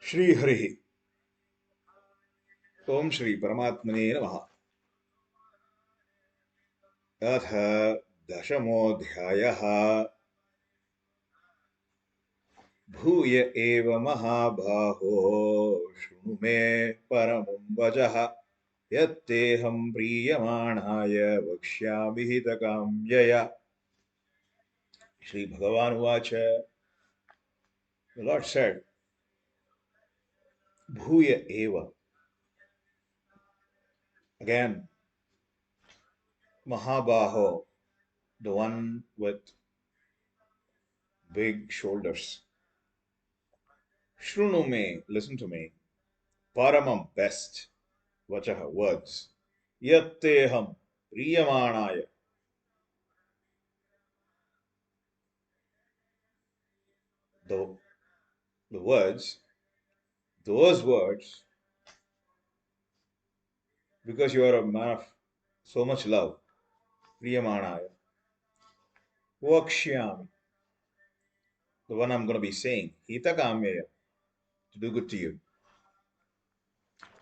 श्री हरि ओम श्री परमात्मने नमः। अथ दशमोऽध्यायः। भूय एव महाबाहो शृणु मे परमं वचः यत्तेऽहं प्रीयमाणाय वक्ष्यामि हितकाम्यया। श्री भगवान उवाच, the Lord said, Bhuya eva. Again, Mahabaho, the one with big shoulders. Shrunu me, listen to me. Paramam, best. Vachaha, words. Yatteham, Priyamanaya. The, the words, those words, because you are a man of so much love. Priyamanaya. Vakshyami, the one I'm going to be saying. Hitakameya, to do good to you.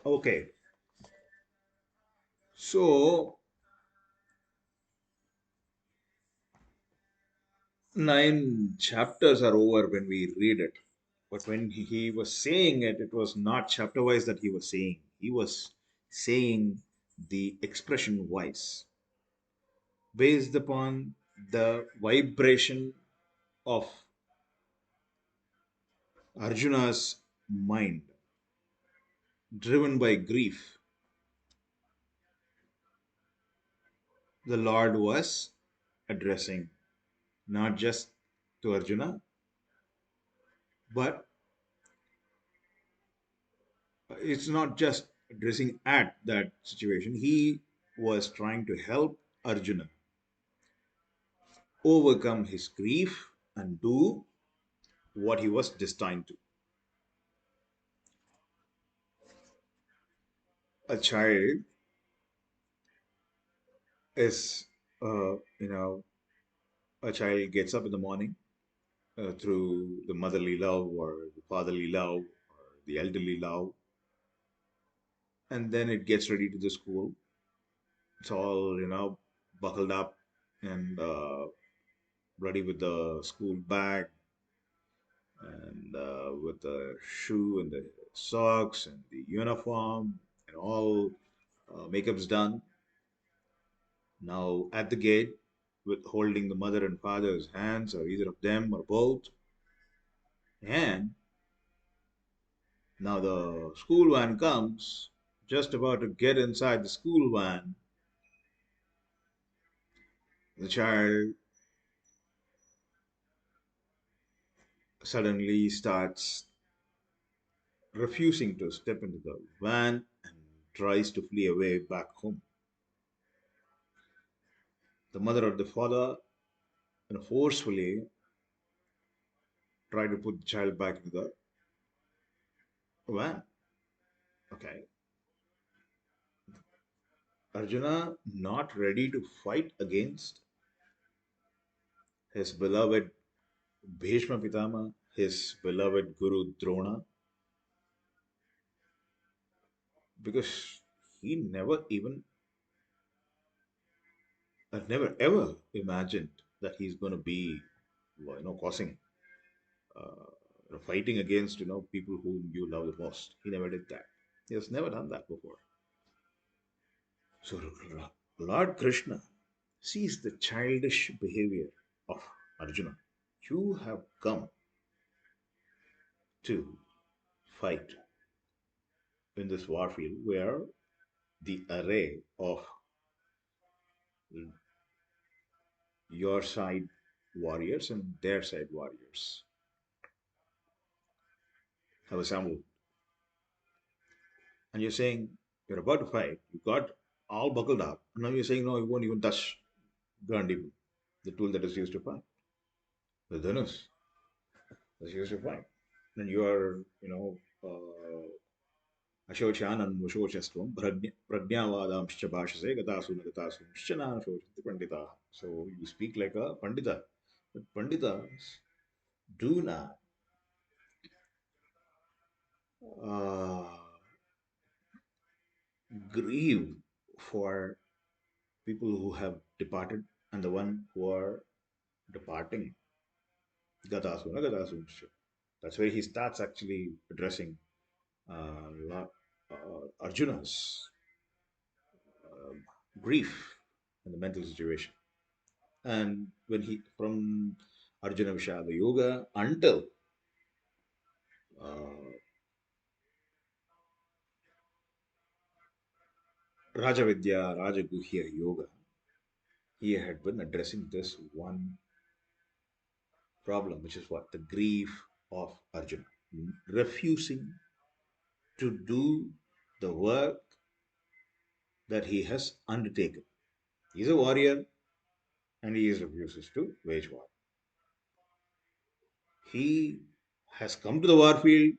Okay. So, 9 chapters are over when we read it. But when he was saying it, it was not chapter wise that he was saying. He was saying the expression wise, based upon the vibration of Arjuna's mind, driven by grief. The Lord was addressing not just to Arjuna, but it's not just addressing at that situation. He was trying to help Arjuna overcome his grief and do what he was destined to. A child is, you know, a child gets up in the morning through the motherly love or the fatherly love or the elderly love, and then it gets ready to the school. It's all, buckled up and ready with the school bag and with the shoe and the socks and the uniform and all makeup's done. Now at the gate, with holding the mother and father's hands, or either of them or both, and now the school van comes. Just about to get inside the school van, the child suddenly starts refusing to step into the van and tries to flee away back home. The mother or the father, forcefully try to put the child back into the van. Okay. Arjuna not ready to fight against his beloved Bhishma Pitama, his beloved Guru Drona, because he never even, never ever imagined that he's going to be, causing, fighting against, people whom you love the most. He never did that. He has never done that before. So Lord Krishna sees the childish behavior of Arjuna. You have come to fight in this warfield where the array of your side warriors and their side warriors have assembled. And you're saying you're about to fight, you got all buckled up, and now you're saying, no, you won't even touch Gandhi, the tool that is used to fight, the Dhanus that's used to fight. And you are, Ashochanam Mushocastvam Pragnavadamscha Bhashase Gatasu Nagatasu Shana Pandita. So you speak like a Pandita. But Panditas do not grieve for people who have departed and the one who are departing. Gatasuna, Gatasuna. That's where he starts actually addressing Arjuna's uh, grief and the mental situation. And when he, from Arjuna Vishada Yoga until uh, Rajavidya, Rajaguhya Yoga, he had been addressing this one problem, which is what? The grief of Arjuna, refusing to do the work that he has undertaken. He's a warrior and he refuses to wage war. He has come to the war field,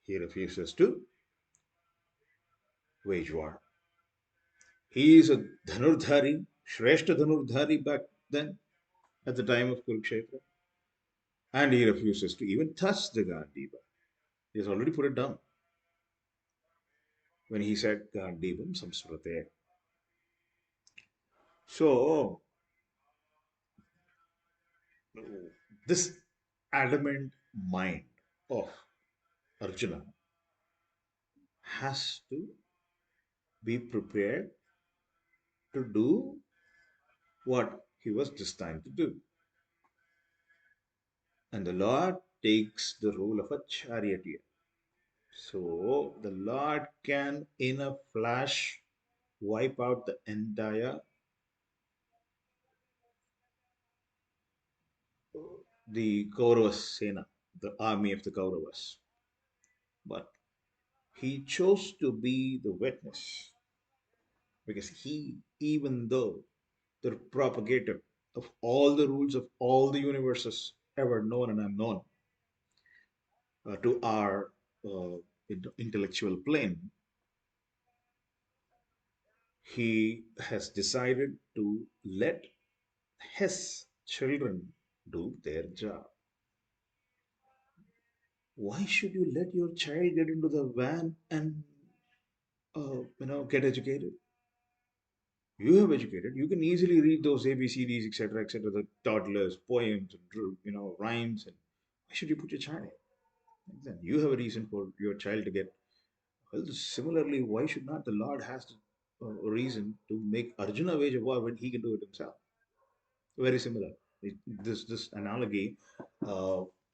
he refuses to wage war. He is a Dhanurdhari, Shrestha Dhanurdhari back then at the time of Kurukshetra, and he refuses to even touch the Gandiva. He has already put it down when he said Gandivam Samsrate. So, this adamant mind of Arjuna has to be prepared to do what he was destined to do. And the Lord takes the role of a charioteer. So the Lord can, in a flash, wipe out the entire the Kauravas Sena, the army of the Kauravas. But he chose to be the witness because he, even though the propagator of all the rules of all the universes ever known and unknown to our uh, intellectual plane, he has decided to let his children do their job. Why should you let your child get into the van and get educated? You have educated. You can easily read those ABCDs, etc., etc., the toddlers, poems, and rhymes. And why should you put your child? Then you have a reason for your child to get. Well, similarly, why should not the Lord has a reason to make Arjuna wage a war when he can do it himself? Very similar. This analogy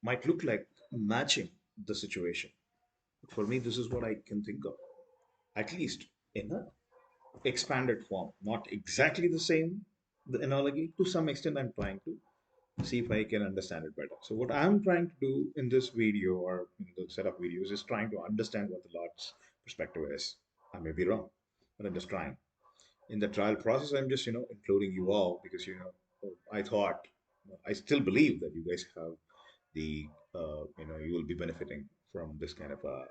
might look like matching the situation. For me, this is what I can think of, at least in a expanded form. Not exactly the same, the analogy. To some extent, I'm trying to see if I can understand it better. So, what I'm trying to do in this video or in the set of videos is trying to understand what the Lord's perspective is. I may be wrong, but I'm just trying. In the trial process, I'm just, including you all because, I thought, I still believe that you guys have the, you will be benefiting from this kind of a,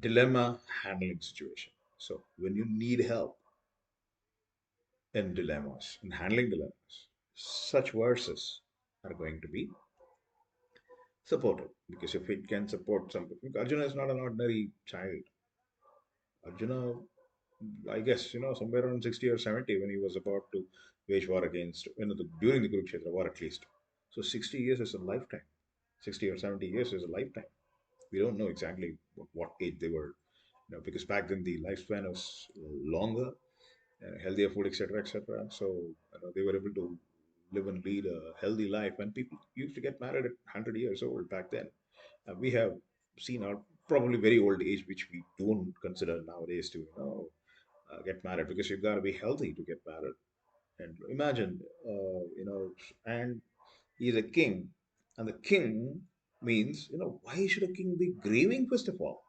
dilemma handling situation. So when you need help in dilemmas, in handling dilemmas, such verses are going to be supported because if it can support something, Arjuna is not an ordinary child. Arjuna, I guess, somewhere around 60 or 70 when he was about to wage war against, during the Kurukshetra war at least. So 60 years is a lifetime. 60 or 70 years is a lifetime. We don't know exactly what age they were, because back then the lifespan was longer, healthier food, etc., etc. So they were able to live and lead a healthy life. And people used to get married at 100 years old back then. We have seen our probably very old age, which we don't consider nowadays to get married because you've got to be healthy to get married. And imagine, and he's a king, and the king means, why should a king be grieving first of all?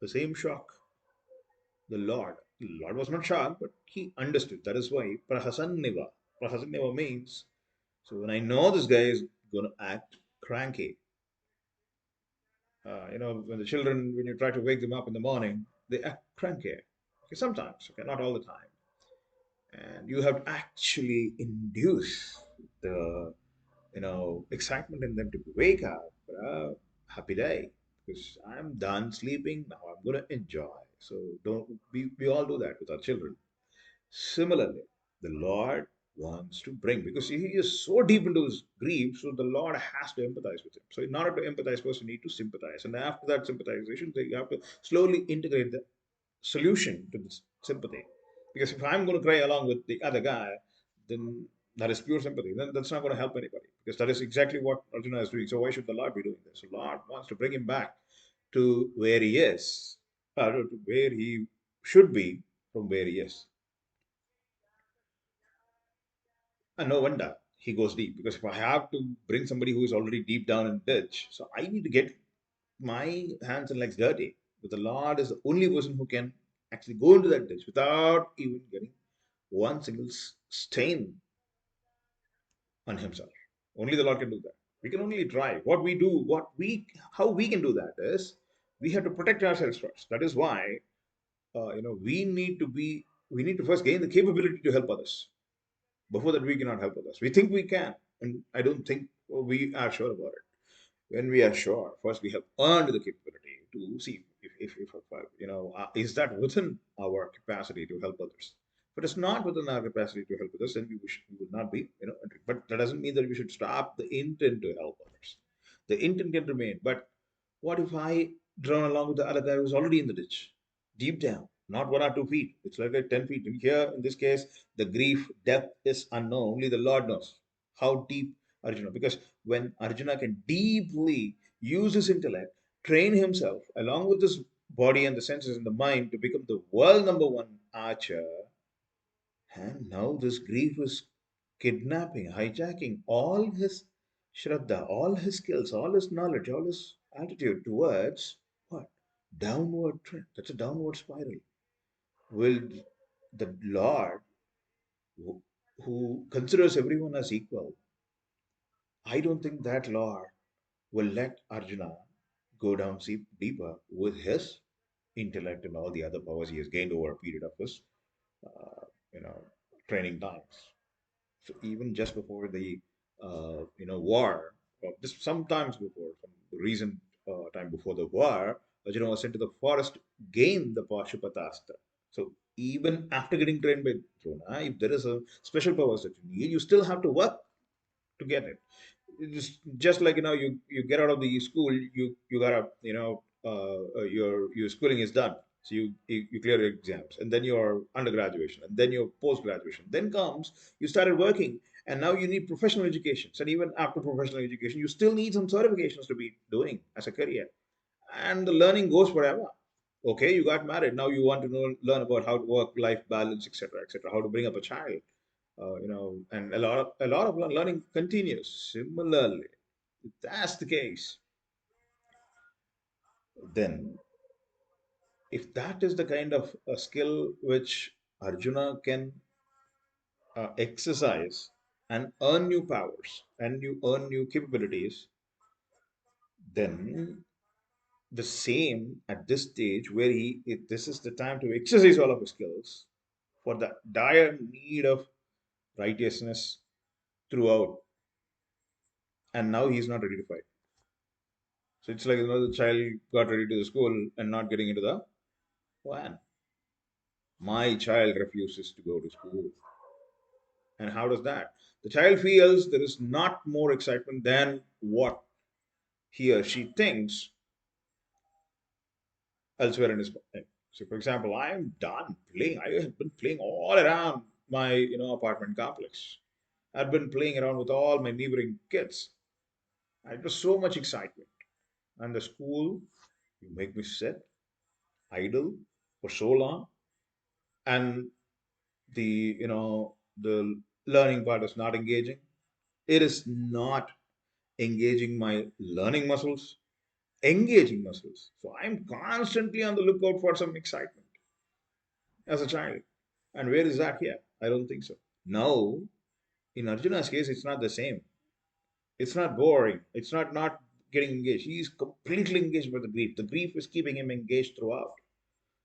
The same shock. The Lord was not shocked, but he understood. That is why prahasanniva. Prahasanniva means, so when I know this guy is going to act cranky, when the children, when you try to wake them up in the morning, they act cranky. Okay, sometimes, okay, not all the time. And you have to actually induce the, excitement in them to wake up. Happy day, because I'm done sleeping. Now I'm going to enjoy. So don't we all do that with our children. Similarly, the Lord wants to bring, because he is so deep into his grief, so the Lord has to empathize with him. So in order to empathize, first you need to sympathize. And after that sympathization, you have to slowly integrate the solution to this sympathy. Because if I'm going to cry along with the other guy, then that is pure sympathy. Then that's not going to help anybody, because that is exactly what Arjuna is doing. So why should the Lord be doing this? So Lord wants to bring him back to where he is, to where he should be from where he is. And no wonder he goes deep, because if I have to bring somebody who is already deep down in ditch, so I need to get my hands and legs dirty. But the Lord is the only person who can actually go into that ditch without even getting one single stain on himself. Only the Lord can do that. We can only try. How we can do that is we have to protect ourselves first. That is why, we need to first gain the capability to help others. Before that, we cannot help others. We think we can, and I don't think we are sure about it. When we are sure, first we have earned the capability to see if is that within our capacity to help others. If it is not within our capacity to help others, then we will not be, entering. But that doesn't mean that we should stop the intent to help others. The intent can remain. But what if I drown along with the other guy who's already in the ditch, deep down, not 1 or 2 feet? It's like 10 feet. And here, in this case, the grief depth is unknown. Only the Lord knows how deep Arjuna. Because when Arjuna can deeply use his intellect, train himself along with his body and the senses and the mind to become the world number one archer, and now this grief is kidnapping, hijacking all his Shraddha, all his skills, all his knowledge, all his attitude towards what? Downward trend. That's a downward spiral. Will the Lord, who considers everyone as equal, I don't think that Lord will let Arjuna go down deeper with his intellect and all the other powers he has gained over a period of his, uh, you know, training times. So even just before the war, or just sometimes before, some recent time before the war, Arjuna was sent to the forest to gain the Pashupatastra. So even after getting trained by Drona, if there is a special powers that you need, you still have to work to get it. Just like you get out of the school, you gotta your schooling is done, so you clear your exams, and then your undergraduation, and then your post graduation, then comes you started working, and now you need professional educations, and even after professional education you still need some certifications to be doing as a career, and the learning goes forever. Okay, you got married, now you want to learn about how to work life balance, etc., etc., how to bring up a child, and a lot of learning continues. Similarly, if that's the case, then if that is the kind of a skill which Arjuna can exercise and earn new powers and you earn new capabilities, then the same at this stage where this is the time to exercise all of his skills for the dire need of righteousness throughout, and now he's not ready to fight. So it's like the child got ready to the school and not getting into the van. My child refuses to go to school. And how does that? The child feels there is not more excitement than what he or she thinks elsewhere in his life. So, for example, I am done playing. I have been playing all around my apartment complex. I've been playing around with all my neighboring kids. It was so much excitement. And the school, you make me sit idle for so long, and the learning part is not engaging. It is not engaging my learning muscles, engaging muscles. So I'm constantly on the lookout for some excitement as a child. And where is that here? I don't think so. Now, in Arjuna's case, it's not the same. It's not boring. It's not getting engaged. He's completely engaged with the grief. The grief is keeping him engaged throughout.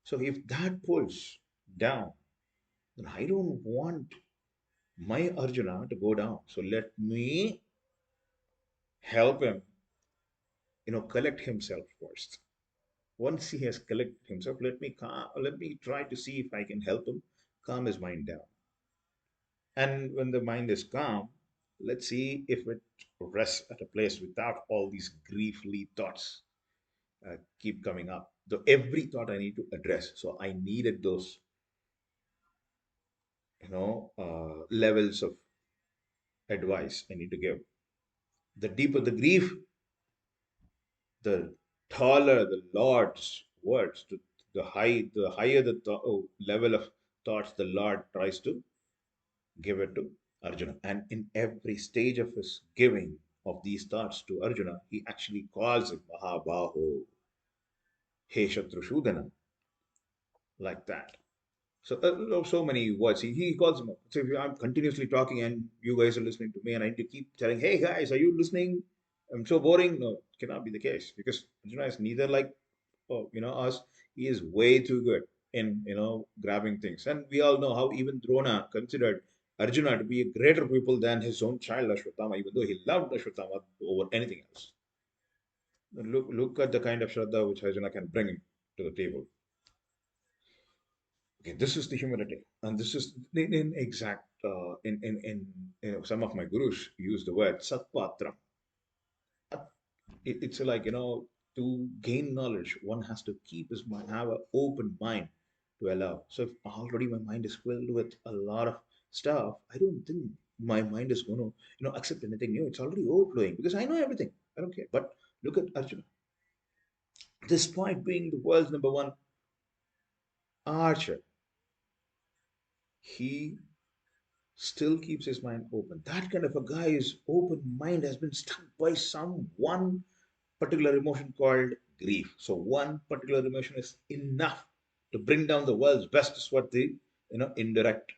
So if that pulls down, then I don't want my Arjuna to go down. So let me help him, collect himself first. Once he has collected himself, let me try to see if I can help him calm his mind down. And when the mind is calm, let's see if it rests at a place without all these griefly thoughts keep coming up. So every thought I need to address. So I needed those, levels of advice I need to give. The deeper the grief, the taller the Lord's words. The higher the level of thoughts the Lord tries to give it to Arjuna. And in every stage of his giving of these thoughts to Arjuna, he actually calls him Mahabaho, He Shatrusudana, like that. So, so many words. He calls them up. So if I'm continuously talking and you guys are listening to me, and I need to keep telling, "Hey guys, are you listening? I'm so boring." No, it cannot be the case because Arjuna is neither like us. He is way too good in grabbing things, and we all know how even Drona considered Arjuna to be a greater pupil than his own child Ashwatthama, even though he loved Ashwatthama over anything else. Look at the kind of Shraddha which Arjuna can bring to the table. Okay, this is the humility, and this is in exact some of my gurus use the word satpatram. It's like to gain knowledge, one has to keep his mind, have an open mind to allow. So if already my mind is filled with a lot of stuff, I don't think my mind is going to accept anything new. It's already overflowing because I know everything. I don't care. But look at Arjuna. Despite being the world's number one archer, he still keeps his mind open. That kind of a guy's open mind has been struck by some one particular emotion called grief. So one particular emotion is enough to bring down the world's best is what the indirect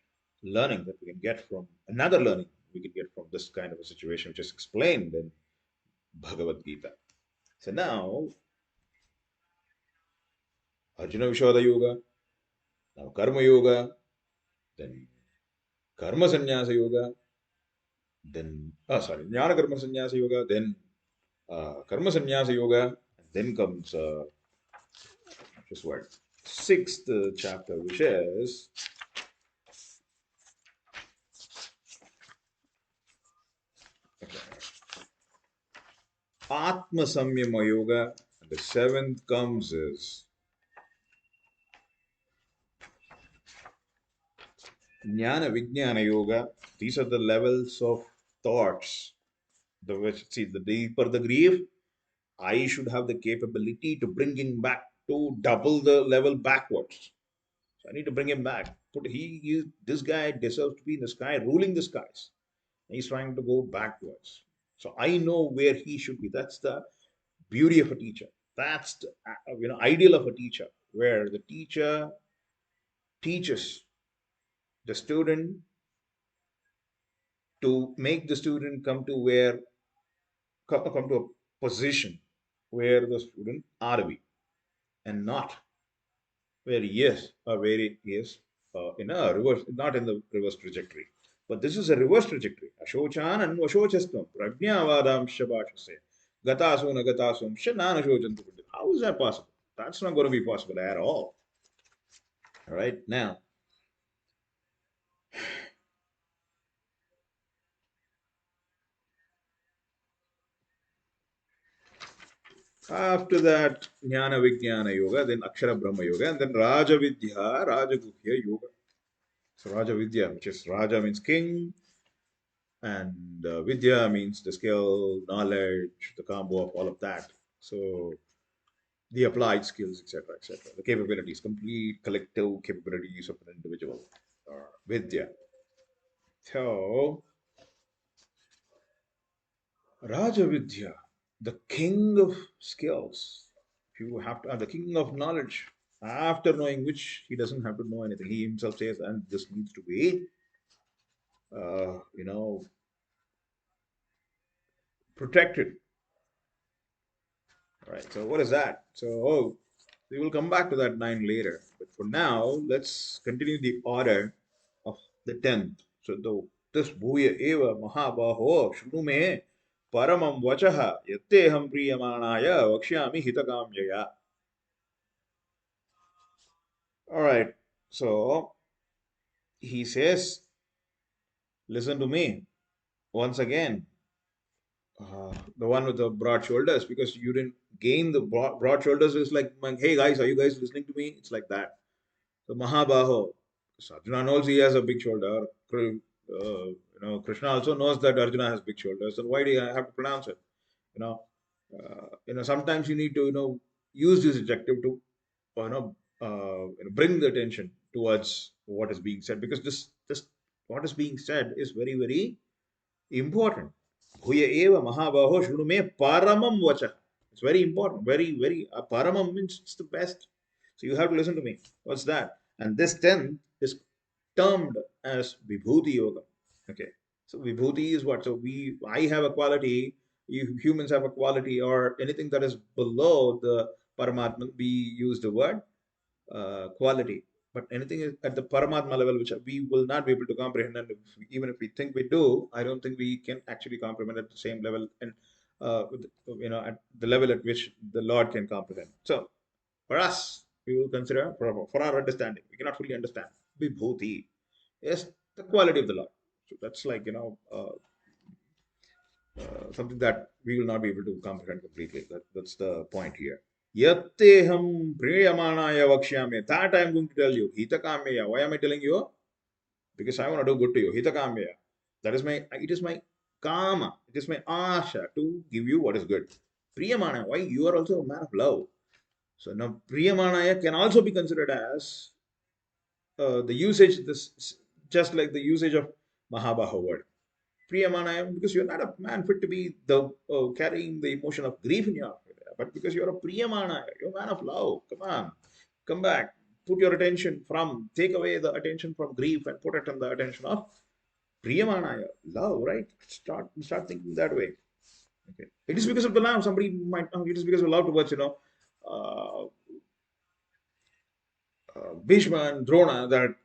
learning that we can get from another learning we can get from this kind of a situation which is explained in Bhagavad Gita. So now Arjuna Vishwada Yoga, now Karma Yoga, then Karma Sannyasa Yoga, then Jnana Karma Sannyasa Yoga, then Karma Sannyasa Yoga, and then comes just what sixth chapter, which is okay, Atma Samyama Yoga, and the seventh comes is Jnana Vijnana Yoga. These are the levels of thoughts. The which see the deeper the grief, I should have the capability to bring him back to double the level backwards. So I need to bring him back. This guy deserves to be in the sky, ruling the skies. He's trying to go backwards. So I know where he should be. That's the beauty of a teacher. That's the ideal of a teacher, where the teacher teaches the student to make the student come to a position where the student ought to be, and not where he is or where he is in a reverse, not in the reverse trajectory. But this is a reverse trajectory. Ashochan and Ashochistam, Prajnavadam Shabashase, Gatasum Agatasum, Shanan Ashochantu. How is that possible? That's not going to be possible at all. All right, now, after that, Jnana Vijnana Yoga, then Akshara Brahma Yoga, and then Raja Vidya, Raja Guhya Yoga. So Raja Vidya, which is Raja means king, and Vidya means the skill, knowledge, the combo of all of that. So the applied skills, etc., etc., the capabilities, complete collective capabilities of an individual, or Vidya. So Raja Vidya, the king of skills. You have to have the king of knowledge. After knowing which, he doesn't have to know anything. He himself says, and this needs to be, uh, you know, protected. All right. So what is that? So we will come back to that nine later. But for now, let's continue the order of the tenth. So the this bhuya eva mahabaho shunu me paramam vachaha yatteham priyamanaya vakshyami hitakamyaya. All right. So he says, listen to me once again. The one with the broad shoulders, because you didn't gain the broad shoulders, is like, hey guys, are you guys listening to me? It's like that. The Mahabaho. So Arjuna knows he has a big shoulder. Krishna also knows that Arjuna has big shoulders. Then why do you have to pronounce it? You know, sometimes you need to, use this adjective to, bring the attention towards what is being said, because this what is being said is very, very important. Bhuya eva mahabaho shunu me paramam vacha. It's very important. Very, very. Paramam means it's the best. So you have to listen to me. What's that? And this 10th is termed as Vibhuti Yoga. Okay. So Vibhuti is what? So I have a quality, you humans have a quality, or anything that is below the Paramatman, we use the word quality. But anything at the Paramatma level, which we will not be able to comprehend, and even if we think we do, I don't think we can actually comprehend at the same level, and at the level at which the Lord can comprehend. So for us, we will consider for our understanding, we cannot fully understand Vibhuti is the quality of the Lord. So that's like something that we will not be able to comprehend completely. That's the point here. Yatteham priyamanaya vakshyame. That I am going to tell you. Hitakamya. Why am I telling you? Because I want to do good to you. Hitakamya. That is it is my kama. It is my asha to give you what is good. Priyamanaya. Why? You are also a man of love. So now priyamanaya can also be considered as the usage, this just like the usage of Mahabaha word. Priyamanayam, because you're not a man fit to be the carrying the emotion of grief in your Hridaya, but because you're a Priyamanaya, you're a man of love. Come on, come back. Put your attention from, take away the attention from grief and put it on the attention of Priyamanaya, love, right? Start thinking that way. Okay. It is because of the love. Somebody might, it is because of love towards, uh, Bhishma and Drona that,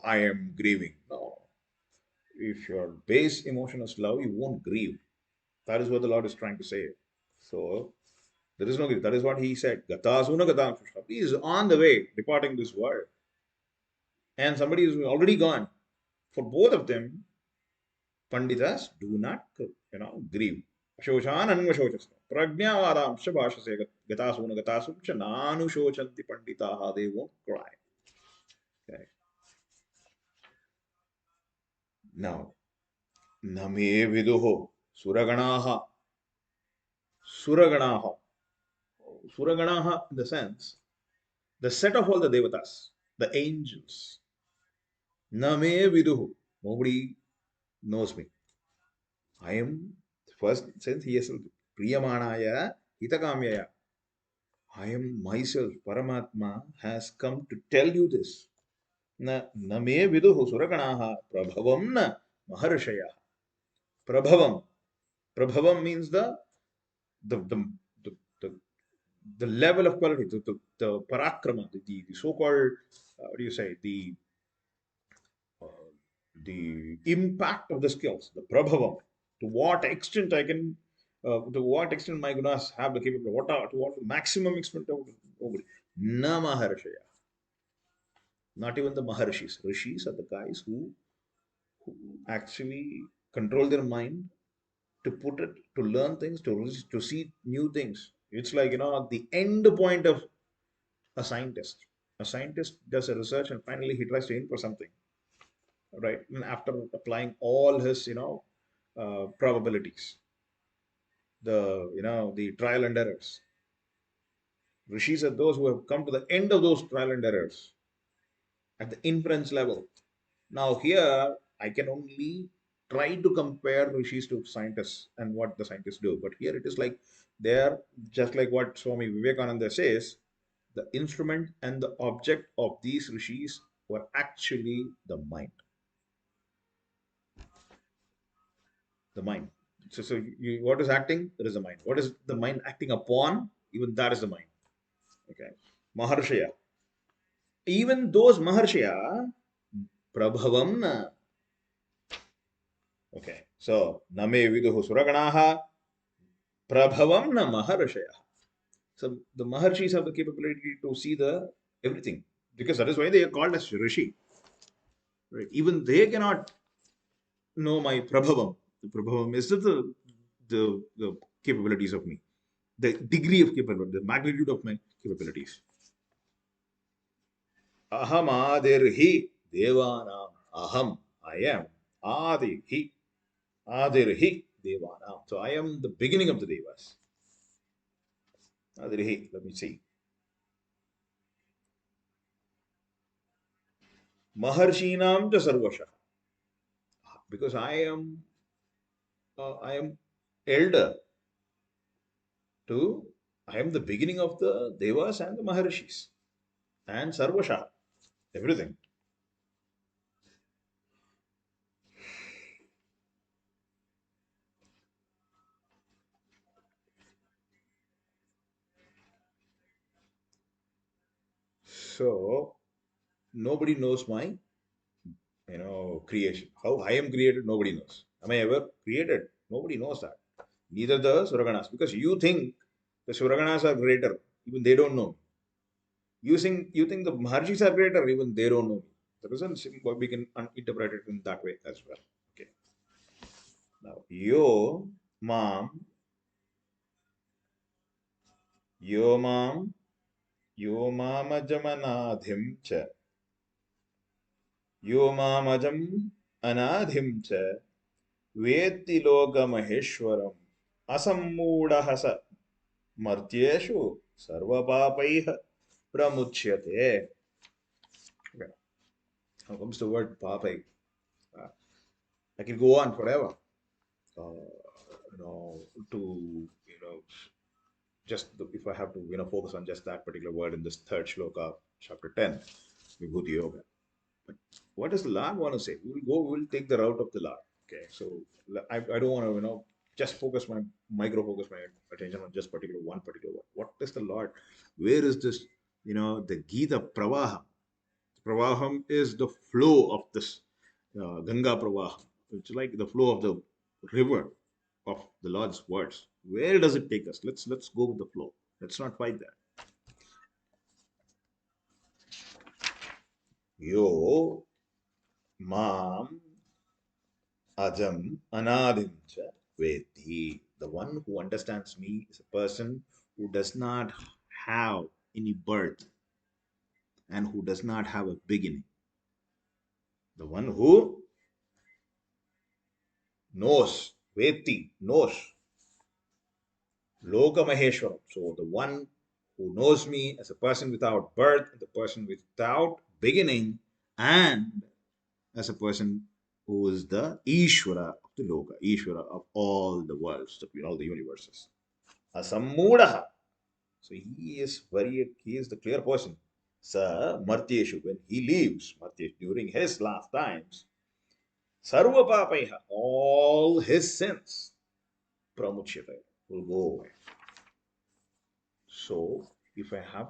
I am grieving. No. If your base emotion is love, you won't grieve. That is what the Lord is trying to say. So there is no grief. That is what he said. Gatasuna gatam sushta. He is on the way, departing this world. And somebody is already gone. For both of them, Panditas do not, grieve. Ashoshan anvashochasta. Prajnavadamsha bhashase gatasuna gatasumcha nanushocanti panditaha. They won't cry. Okay. Now, name viduho suraganaha. Suraganaha. Suraganaha in the sense, the set of all the devatas, the angels. Name viduhu. Nobody knows me. I am, first sense he is Priyamanaya Hitakamyaya. I am myself, Paramatma has come to tell you this. Name viduhu surakanaha prabhavam na maharshaya. Prabhavam. Prabhavam means the, the, the, the the level of quality, the parakrama, the so-called, what do you say, uh, the impact of the skills, the prabhavam, to what extent I can, to what extent my gunas have the capability, to what maximum extent of nobody. Na maharshaya, not even the maharshis. Rishis are the guys who actually control their mind to put it, to learn things, to see new things. It's like, the end point of a scientist. A scientist does a research and finally he tries to input something, right? And after applying all his, probabilities, the trial and errors. Rishis are those who have come to the end of those trial and errors at the inference level. Now here, I can only try to compare rishis to scientists and what the scientists do. But here it is like they're just like what Swami Vivekananda says, the instrument and the object of these rishis were actually the mind. The mind. So what is acting? There is a mind. What is the mind acting upon? Even that is the mind. Okay. Maharshaya. Even those Maharshaya, Prabhavam na. Okay. So, Name Viduhu Suraganaha, Prabhavam na Maharshaya. So the Maharshis have the capability to see the everything. Because that is why they are called as Rishi. Right? Even they cannot know my Prabhavam. The Prabhavam is the capabilities of me, the degree of capability, the magnitude of my capabilities. Aham adirhi devanam. Aham, I am. Adirhi. Adirhi devanam. So I am the beginning of the devas. Adirhi. Let me see. Maharshinam cha sarvasha. Because I am elder to, I am the beginning of the devas and the maharshis and sarvasha, everything. So nobody knows my, creation. How I am created, nobody knows. Am I ever created? Nobody knows that. Neither the Suraganas, because you think the Suraganas are greater, even they don't know. You think the Maharshis are greater, even they don't know. The reason we can interpret it in that way as well. Okay. Now, mam, yo mam, yo mamajam cha, yo mamajam anadhim cha, वेत्ति लोकमहेश्वरम् असम्मूढः स मर्त्येषु सर्वपापैः pramuchyate. Okay. Now comes the word papai. Uh, I can go on forever. You know, to just if I have to focus on just that particular word in this third shloka, chapter 10, Vibhuti Yoga. But what does the Lord want to say? We'll take the route of the Lord. Okay, so I don't want to, just micro focus my attention on just one particular word. What is the Lord? Where is this, the Gita Pravaham? Pravaham is the flow of this Ganga Pravaham. It's like the flow of the river of the Lord's words. Where does it take us? Let's go with the flow. Let's not fight that. Yo mam ajam anadim cha veti. The one who understands me is a person who does not have any birth and who does not have a beginning. The one who knows, veti, knows, Loka Maheshwaram. So the one who knows me as a person without birth, the person without beginning, and as a person who is the Ishvara of the Loka, Ishvara of all the worlds, all the universes. Asammudaha. So he is the clear person. Sa Martyeshu, when he leaves, Martyeshu, during his last times, Sarva Papaiha, all his sins, Pramuchyate, will go away. So if I have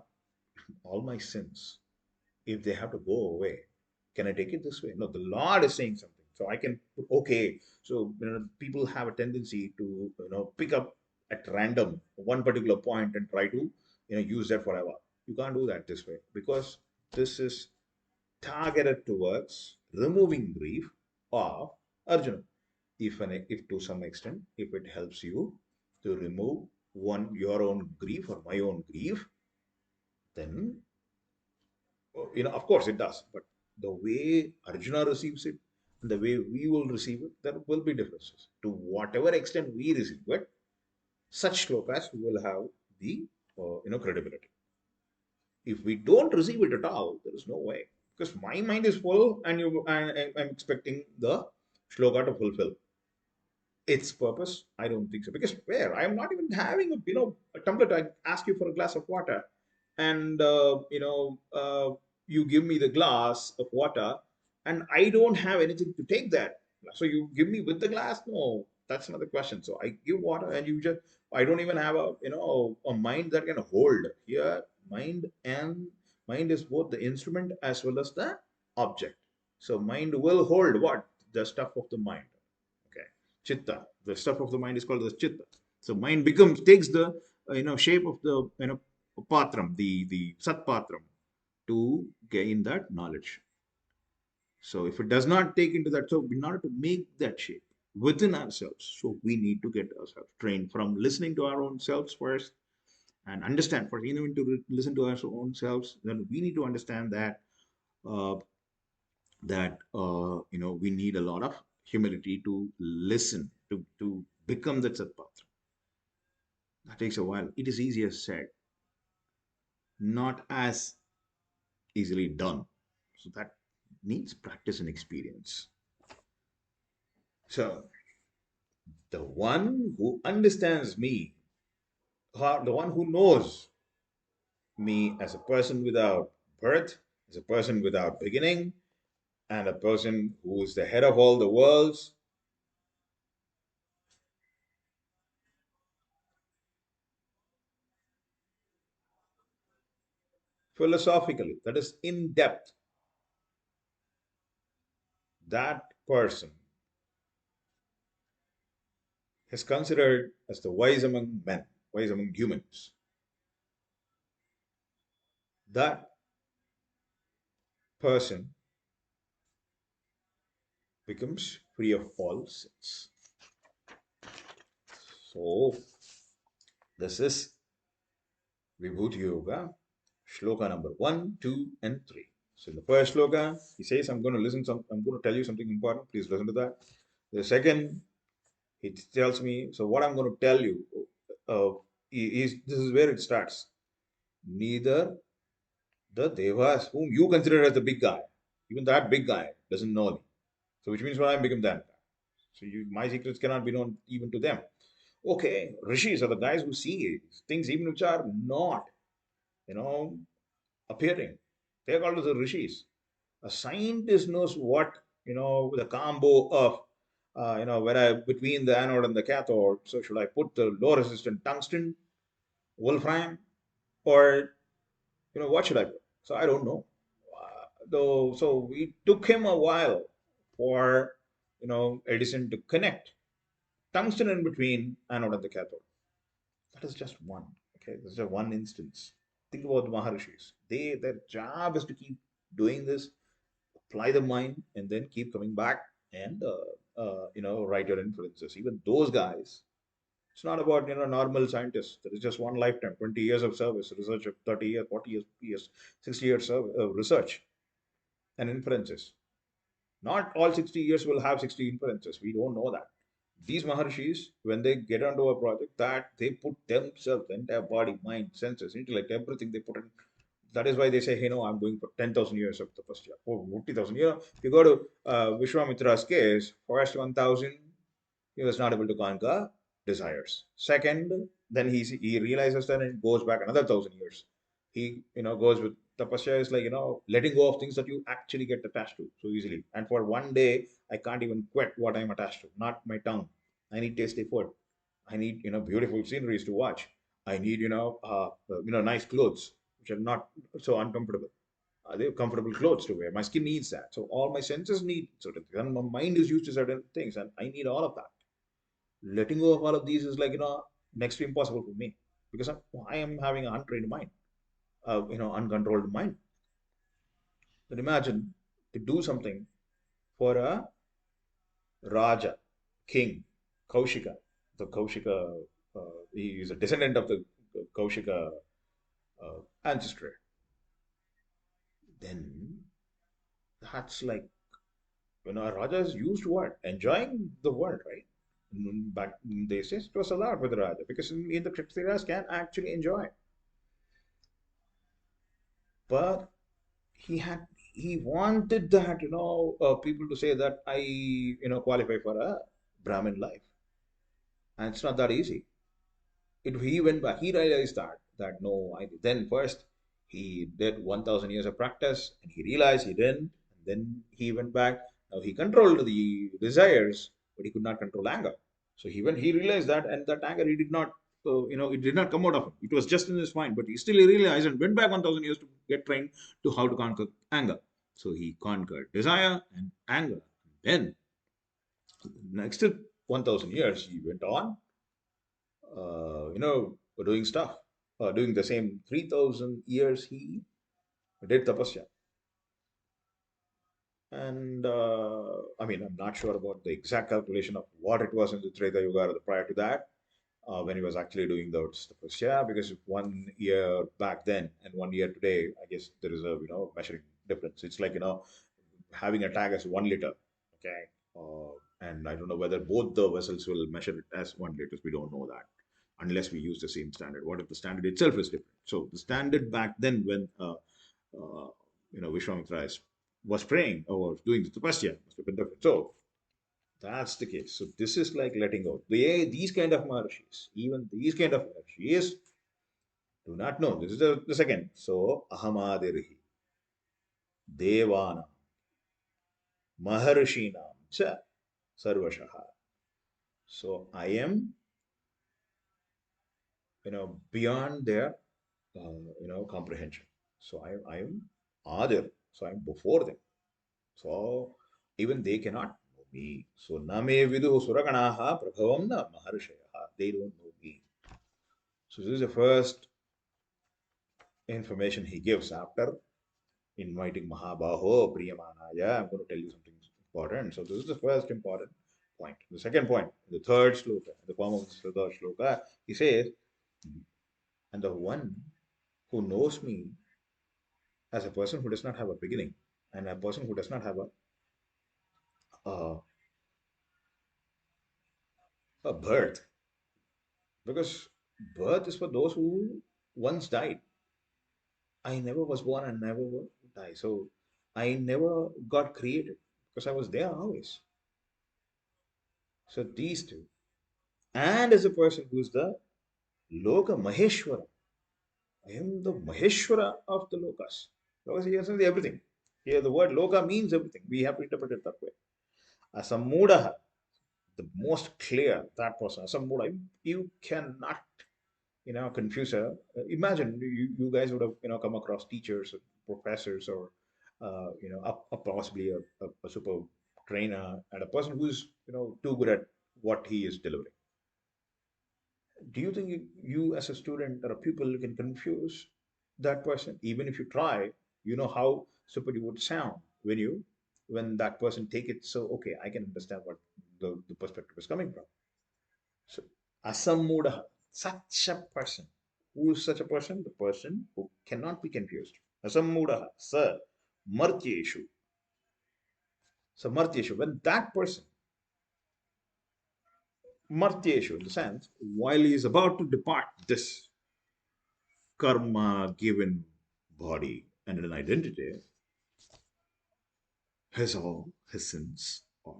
all my sins, if they have to go away, can I take it this way? No, the Lord is saying something. So I can, okay. So, people have a tendency to, pick up at random one particular point and try to, use that forever. You can't do that this way because this is targeted towards removing grief of Arjuna. If to some extent, if it helps you to remove your own grief or my own grief, then of course it does, but the way Arjuna receives it and the way we will receive it, there will be differences. To whatever extent we receive it, such shlokas will have the credibility. If we don't receive it at all, there is no way, because my mind is full and I'm expecting the shloka to fulfill its purpose. I don't think so, because where I am not even having a tumbler to ask you for a glass of water, and you give me the glass of water, and I don't have anything to take that. So you give me with the glass? No, that's not the question. So I give water, and you just, I don't even have a mind that can hold here. Mind is both the instrument as well as the object. So mind will hold what? The stuff of the mind. Okay. Chitta. The stuff of the mind is called the chitta. So mind takes the shape of the patram, the sat patram, to gain that knowledge. So if it does not take into that, so in order to make that shape within ourselves, so we need to get ourselves trained from listening to our own selves first and understand for even to listen to our own selves. Then we need to understand that uh, we need a lot of humility to listen to become that satpatra. That takes a while. It is easier said, not as easily done. So that needs practice and experience. So the one who understands me, the one who knows me as a person without birth, as a person without beginning, and a person who is the head of all the worlds, philosophically, that is in depth, that person is considered as the wise among men, wise among humans. That person becomes free of all sins. So, this is Vibhuti Yoga, shloka number 1, 2, and 3. So, in the first shloka, he says, I'm going to tell you something important. Please listen to that. The second, he tells me, so what I'm going to tell you, uh, this is where it starts. Neither the devas, whom you consider as the big guy, even that big guy doesn't know me. So, which means when I become that. So, my secrets cannot be known even to them. Okay, rishis are the guys who see things even which are not, you know, appearing. They are called as the rishis. A scientist knows what, the combo of, where between the anode and the cathode. So should I put the low resistant tungsten, wolfram, or what should I put? So I don't know. Though, so it took him a while for Edison to connect tungsten in between anode and the cathode. That is just one. Okay, this is just one instance. Think about the Maharishis. Their job is to keep doing this, apply the mind, and then keep coming back and write your inferences. Even those guys, it's not about normal scientists. There is just one lifetime, 20 years of service, research of 30 years, 40 years, 60 years of research and inferences. Not all 60 years will have 60 inferences. We don't know that. These Maharshis, when they get onto a project, that they put themselves, entire body, mind, senses, intellect, everything they put in. That is why they say, hey, no, I'm going for 10,000 years of the first year. Oh, 40,000. If you go to Vishwamitra's case, first 1,000, he was not able to conquer desires. Second, then he realizes that and goes back another 1,000 years. He goes with tapasya is like letting go of things that you actually get attached to so easily. And for one day, I can't even quit what I'm attached to. Not my tongue. I need tasty food. I need beautiful sceneries to watch. I need nice clothes which are not so uncomfortable. They have comfortable clothes to wear. My skin needs that. So all my senses need certain things. And my mind is used to certain things, and I need all of that. Letting go of all of these is like next to impossible for me because I am having an untrained mind, uncontrolled mind. But imagine to do something for a Raja, king, Kaushika. The Kaushika, he is a descendant of the Kaushika ancestry. Then that's like Raja is used to what? Enjoying the world, right? Back in these days, it was allowed for the Raja because in the Kshatriyas can actually enjoy. But he wanted that people to say that I qualify for a Brahmin life, and it's not that easy. He went back. He realized that no, I then first he did 1,000 years of practice, and he realized he didn't. And then he went back. Now he controlled the desires, but he could not control anger. So when he realized that, and that anger, he did not, it did not come out of him. It was just in his mind, but he still realized and went back 1,000 years to get trained to how to conquer anger. So he conquered desire and anger. Then next 1,000 years, he went on, doing stuff, doing the same 3,000 years. He did tapasya. And I mean, I'm not sure about the exact calculation of what it was in the Treta Yuga or the prior to that, when he was actually doing those tapasya, because 1 year back then and 1 year today, I guess there is a measuring difference. It's like having a tag as 1 liter, okay, and I don't know whether both the vessels will measure it as 1 liters. We don't know that unless we use the same standard. What if the standard itself is different? So the standard back then, when uh, Vishwamitra was praying or was doing the tapasya, must have been different. So that's the case. So this is like letting go. These kind of maharshis, even these kind of maharshis, do not know. This is the second. So ahamadirhi devana maharshinam cha sarvashaha. So I am, beyond their, comprehension. So I am adir. So I am before them. So even they cannot know me. So name vidu suraganaha prabhavam na maharshayaha. They don't know me. So this is the first information he gives after inviting Mahabaho Priyamanaya. I'm going to tell you something important. So this is the first important point. The second point, the third shloka, the form of the third shloka, he says, and the one who knows me as a person who does not have a beginning and a person who does not have a, a birth, because birth is for those who once died. I never was born and never will die. So I never got created because I was there always. So these two. And as a person who is the Loka Maheshwara, I am the Maheshwara of the Lokas. Lokas, he has everything. Here, the word Loka means everything. We have to interpret it that way. Asamudaha, the most clear, that person. Asamuda, you cannot, confuse her. Imagine you guys would have, come across teachers, or professors, or, possibly a super trainer and a person who's, too good at what he is delivering. Do you think you as a student or a pupil can confuse that person? Even if you try, you know how super you would sound when that person take it. So okay, I can understand what the perspective is coming from. So asammuda, such a person. Who is such a person? The person who cannot be confused. Asammuda, sir, martyeshu. So martyeshu, when that person, martyeshu, in the sense, while he is about to depart this karma given body and an identity, his sins are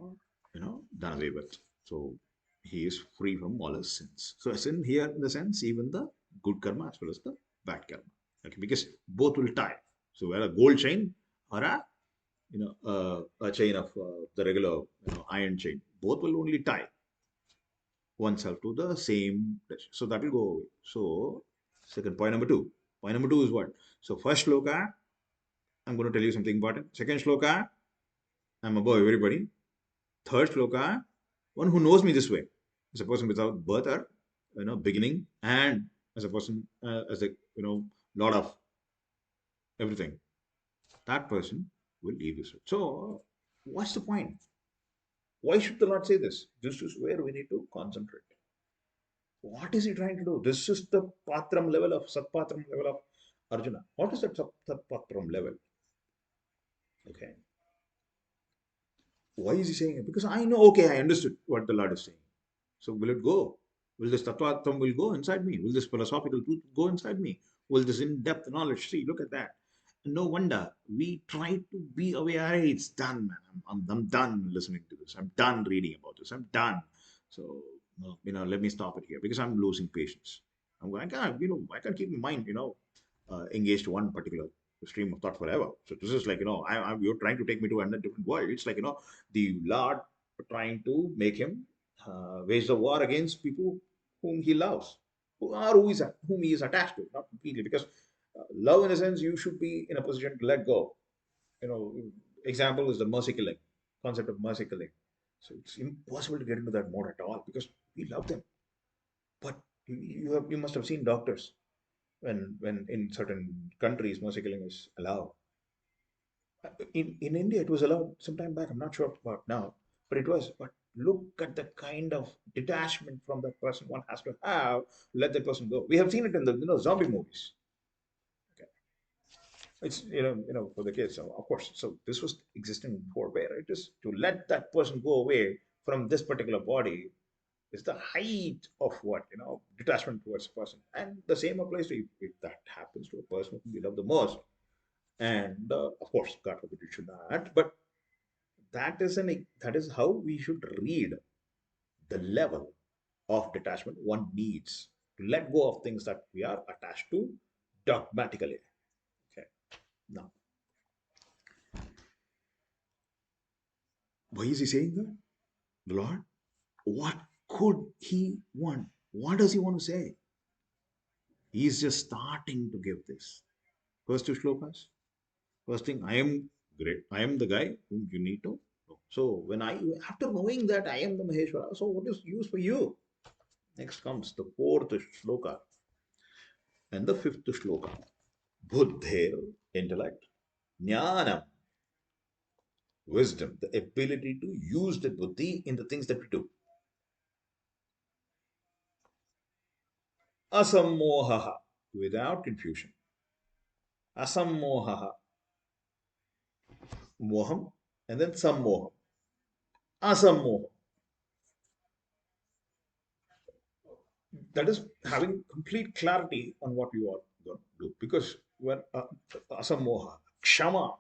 done away with. So he is free from all his sins. So a sin here in the sense even the good karma as well as the bad karma. Okay, because both will tie. So where a gold chain or a chain of the regular iron chain, both will only tie oneself to the same direction. So that will go away. So second point number two. Point number two is what? So first shloka, I'm going to tell you something important. Second shloka, I'm above everybody. Third shloka, one who knows me this way, as a person without birth or beginning, and as a person as a lot of everything. That person will leave this. So, what's the point? Why should the Lord say this? This is where we need to concentrate. What is he trying to do? This is the patram level of Satpatram level of Arjuna. What is that Satpatram level? Okay. Why is he saying it? Because I know, okay, I understood what the Lord is saying. So will it go? Will this tattvatam will go inside me? Will this philosophical truth go inside me? Will this in-depth knowledge? See, look at that. And no wonder we try to be aware. Hey, it's done, man. I'm done listening to this. I'm done reading about this. I'm done. So let me stop it here because I'm losing patience. I can't, I can't keep my mind, engaged to one particular stream of thought forever. So this is like, you're trying to take me to another different world. It's like, the Lord trying to make him wage the war against people whom he loves, whom he is attached to, not completely. Because love, in a sense, you should be in a position to let go. You know, example is the mercy killing concept of mercy killing. So it's impossible to get into that mode at all because we love them. But you must have seen doctors. when in certain countries mercy killing is allowed. In India, it was allowed some time back. I'm not sure about now, but it was. But look at the kind of detachment from that person one has to have. Let that person go. We have seen it in the zombie movies. Okay. It's for the kids. So of course, so this was existing before. Where it is to let that person go away from this particular body is the height of what detachment towards a person, and the same applies to if that happens to a person whom we love the most. And of course, God forbid it should not, but that is how we should read the level of detachment one needs to let go of things that we are attached to dogmatically. Okay. Now, why is he saying that? The Lord, what could he want? What does he want to say? He's just starting to give this. First two shlokas. First thing, I am great. I am the guy whom you need to know. So when after knowing that I am the Maheshwara, so what is use for you? Next comes the fourth shloka and the fifth shloka. Buddhir, intellect, jnanam, wisdom, the ability to use the buddhi in the things that we do. Asammohaha, without confusion. Asammohaha, moham, and then sammoham. Asammoham, that is having complete clarity on what you are going to do. Because when asammoha, kshama,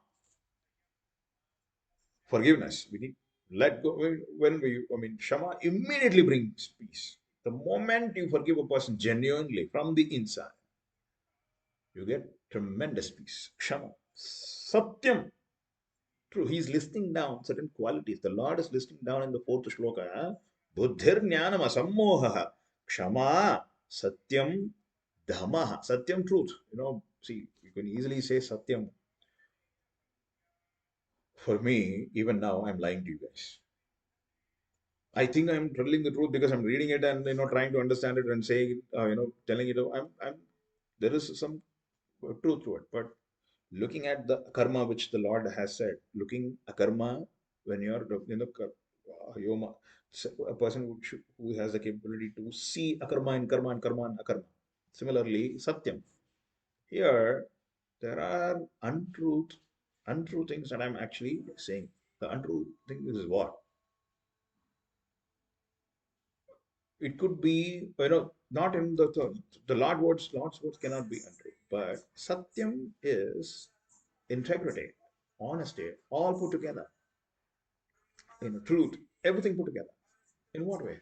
forgiveness, we need let go. When shama immediately brings peace. The moment you forgive a person genuinely from the inside, you get tremendous peace. Kshama. Satyam. True. He's listing down certain qualities. The Lord is listing down in the fourth shloka. Buddhir jnanam asammoha. Kshama. Satyam. Dhamma. Satyam, truth. See, you can easily say Satyam. For me, even now, I'm lying to you guys. I think I'm telling the truth because I'm reading it and trying to understand it and saying, telling it. There is some truth to it, but looking at the karma which the Lord has said, looking a karma when you're yoma, a person who has the capability to see akarma and karma and karma and akarma. Similarly, satyam. Here, there are untrue things that I'm actually saying. The untrue thing is what? It could be, not in the Lord's words cannot be untrue. But Satyam is integrity, honesty, all put together. Truth, everything put together. In what way?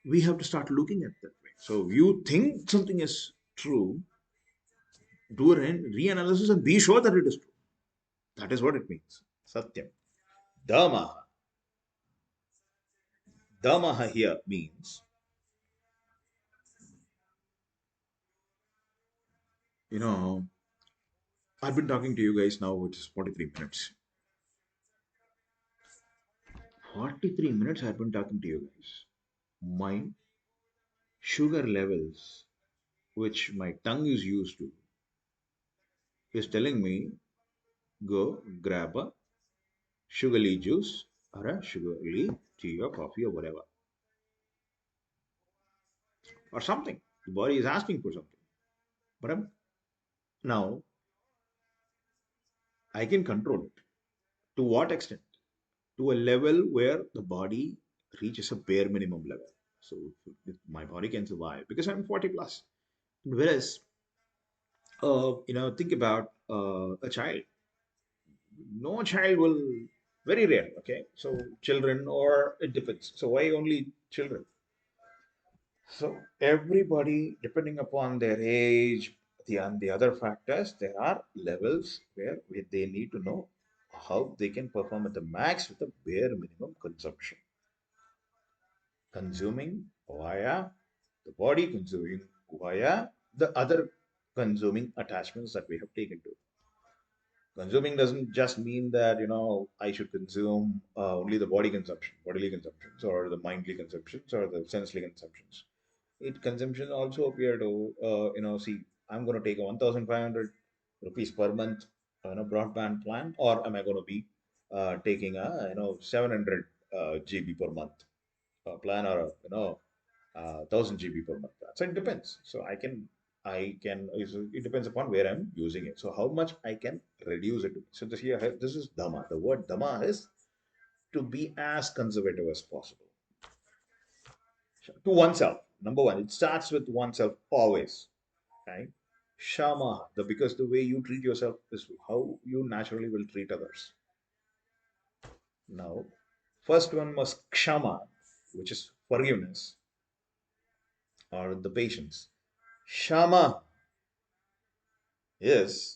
We have to start looking at that way. So you think something is true, do a reanalysis and be sure that it is true. That is what it means. Satyam. Dhamma. Dhamma here means, you know, I've been talking to you guys now, which is 43 minutes. 43 minutes I've been talking to you guys. My sugar levels, which my tongue is used to, is telling me go grab a sugarly juice or a sugarly tea or coffee or whatever or something. The body is asking for something. But now I can control it. To what extent? To a level where the body reaches a bare minimum level. So my body can survive because I'm 40 plus. Whereas, think about a child. No child will, very rare. Okay, so children, or it depends. So why only children? So everybody, depending upon their age, and the other factors, there are levels where they need to know how they can perform at the max with the bare minimum consumption. Consuming via the body, consuming via the other consuming attachments that we have taken to. Consuming doesn't just mean that I should consume only the bodily consumptions, or the mindly consumptions, or the sensely consumptions. It consumption also appear to see, I'm going to take a 1500 rupees per month broadband plan, or am I going to be taking a 700 GB per month plan, or a 1000 GB per month plan. So it depends. So it depends upon where I'm using it, so how much I can reduce it to. So this is dhamma. The word dhamma is to be as conservative as possible to oneself. Number one, it starts with oneself always, right? Shama, because the way you treat yourself is how you naturally will treat others. Now, first one was kshama, which is forgiveness or the patience. Shama is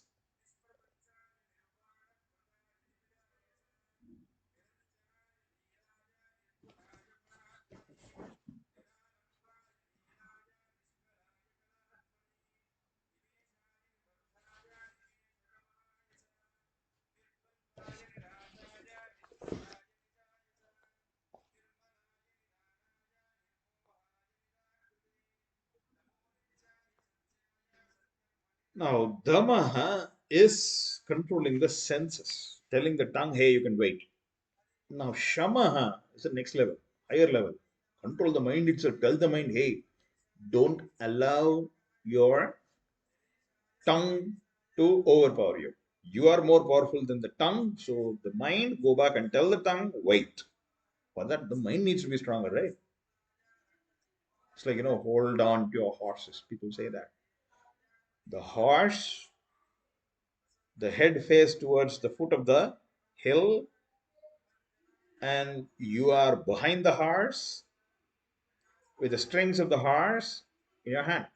now dhamma is controlling the senses, telling the tongue, hey, you can wait. Now shama is the next level, higher level. Control the mind itself. Tell the mind, hey, don't allow your tongue to overpower you. You are more powerful than the tongue. So the mind, go back and tell the tongue, wait. For that, the mind needs to be stronger, right? It's like, hold on to your horses. People say that. The horse, the head face towards the foot of the hill, and you are behind the horse with the strings of the horse in your hand.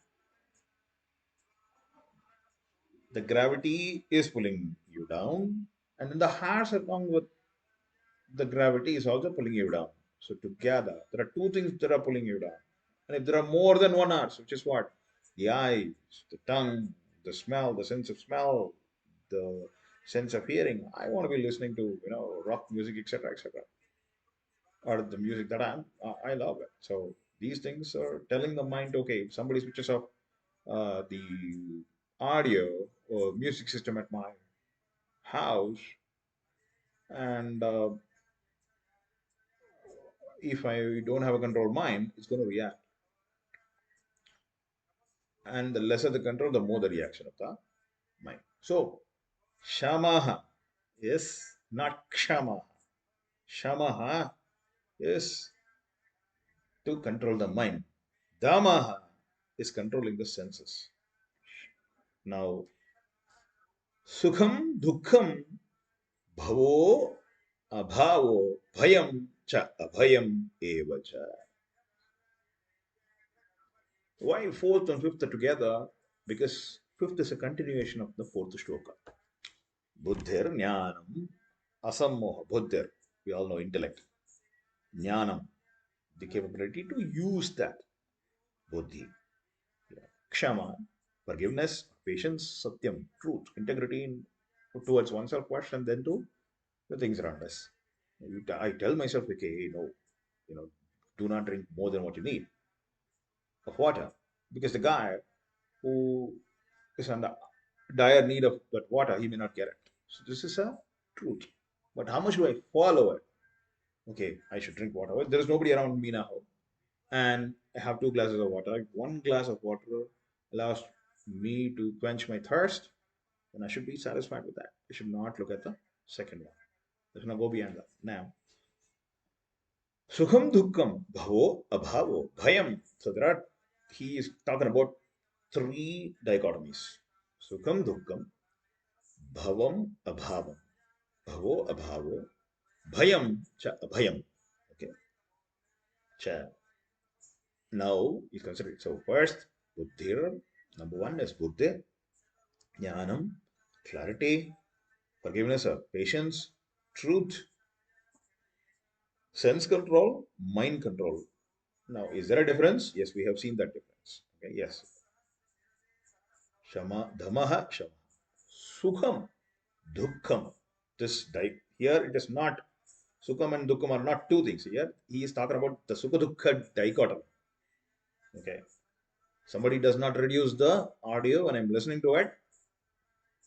The gravity is pulling you down, and then the horse, along with the gravity, is also pulling you down. So together, there are two things that are pulling you down. And if there are more than one arts, which is what? The eyes, the tongue, the smell, the sense of smell, the sense of hearing. I want to be listening to, rock music, etc., etc., or the music that I love it. So these things are telling the mind, okay, if somebody switches off the audio or music system at my house, and if I don't have a control mind, it's going to react. And the lesser the control, the more the reaction of the mind. So, shamaha is not kshamaha. Shamaha is to control the mind. Damaha is controlling the senses. Now, sukham dukkham bhavo abhavo bhayam cha abhayam eva cha. Why fourth and fifth are together? Because fifth is a continuation of the fourth shloka. Buddhir jnanam asammoha. Buddhir, we all know intellect. Jnanam, the capability to use that. Buddhi. Kshama, forgiveness, patience, satyam, truth, integrity towards oneself first and then to the things around us. I tell myself, okay, no, do not drink more than what you need of water. Because the guy who is under dire need of that water, he may not get it. So this is a truth. But how much do I follow it? Okay, I should drink water. Well, there is nobody around me now, and I have two glasses of water. Like one glass of water allows me to quench my thirst, then I should be satisfied with that. I should not look at the second one. I should not go beyond that. Now, sukham dukkam bhavo abhavo bhayam. So he is talking about three dichotomies. Sukham dukkam bhavam abhavam. Bhavo abhavo bhayam cha abhayam. Okay, cha. Now you consider it. So first, buddhir, number one is buddhi, jnanam, clarity, forgiveness or patience, truth, sense control, mind control. Now, is there a difference? Yes, we have seen that difference. Okay, yes. Shama, dhamaha, shama. Sukham, dukkham. Here it is not, sukham and dukkham are not two things. Here he is talking about the sukha dukkha dichotomy. Okay. Somebody does not reduce the audio when I'm listening to it,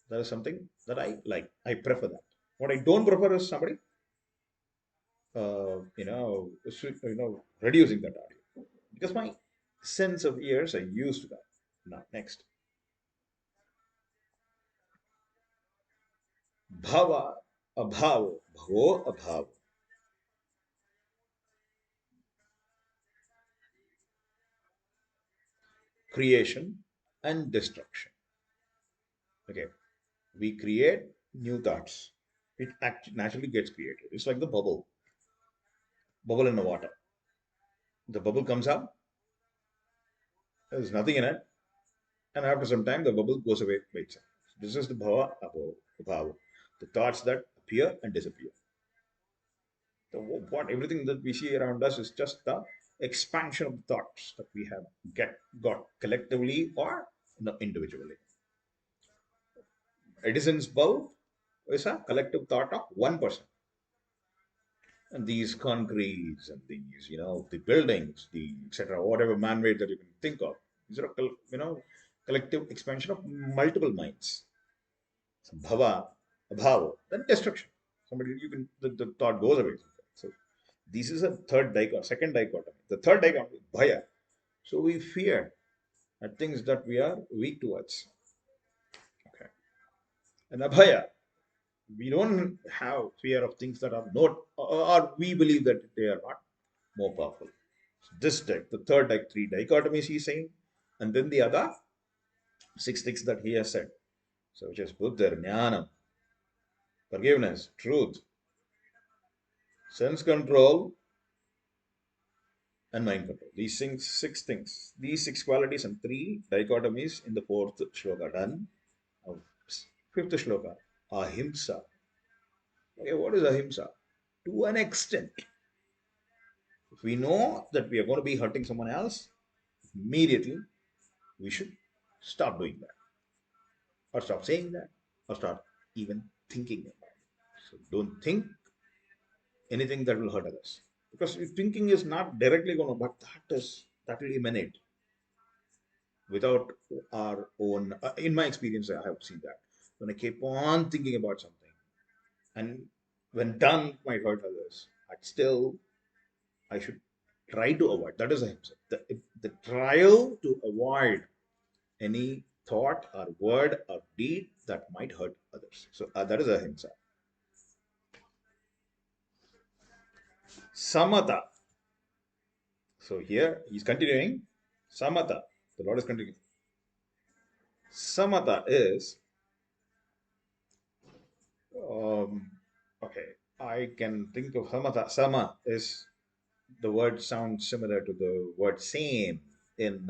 that is something that I like. I prefer that. What I don't prefer is somebody, reducing that audio because my sense of ears are used to that. Now, next, bhava, abhavo, bhavo, abhavo, creation and destruction. Okay, we create new thoughts. It actually naturally gets created. It's like the bubble in the water. The bubble comes up, there's nothing in it, and after some time, the bubble goes away by itself. This is the bhava, abhava, the thoughts that appear and disappear. So what everything that we see around us is just the expansion of thoughts that we have get got collectively or individually. Edison's bulb is a collective thought of one person. And these concretes and these, the buildings, the etc., whatever man-made that you can think of, these are collective expansion of multiple minds. So bhava, abhava, then destruction. Somebody you can the thought goes away. So this is a third dichotomy, second dichotomy. The third dichotomy, bhaya. So we fear at things that we are weak towards. Okay. And abhaya, we don't have fear of things that are not, or we believe that they are not more powerful. So this deck, the third deck, three dichotomies he's saying, and then the other six things that he has said. So which is Buddha, Jnana, forgiveness, truth, sense control, and mind control. These things, six things, these six qualities and three dichotomies in the fourth shloka done. Now, fifth shloka, ahimsa. Okay, what is ahimsa? To an extent, if we know that we are going to be hurting someone else, immediately we should stop doing that, or stop saying that, or stop even thinking about it. So don't think anything that will hurt others, because if thinking is not directly going to, but that will emanate without our own. In my experience, I have seen that when I keep on thinking about something, and when done, might hurt others, but still I should try to avoid. That is ahimsa. The trial to avoid any thought or word or deed that might hurt others. So that is ahimsa. Samata. So here he's continuing. Samata. The Lord is continuing. Samata is um, okay. I can think of samata. Sama is the word sounds similar to the word same in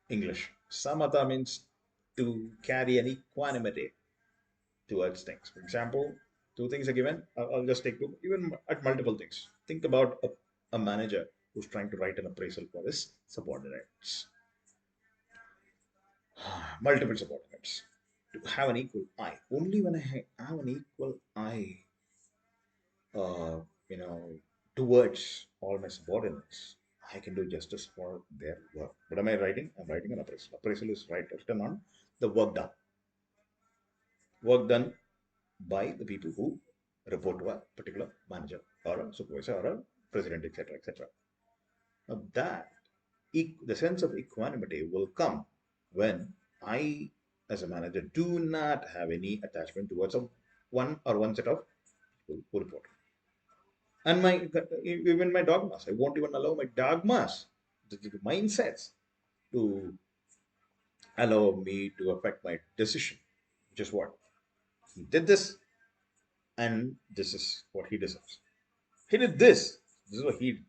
English. Samata means to carry an equanimity towards things. For example, two things are given. I'll just take two, even at multiple things. Think about a manager who's trying to write an appraisal for his subordinates, multiple subordinates. To have an equal eye. Only when I have an equal eye, uh, you know, towards all my subordinates, I can do justice for their work. What am I writing? I'm writing an appraisal. Appraisal is written on the work done by the people who report to a particular manager or a supervisor or a president, etc., etc. Now that the sense of equanimity will come when I, as a manager, do not have any attachment towards one set of people who report. And even my dogmas, I won't even allow my dogmas, the mindsets, to allow me to affect my decision. Which is what he did this, and this is what he deserves. He did this. This is what he did.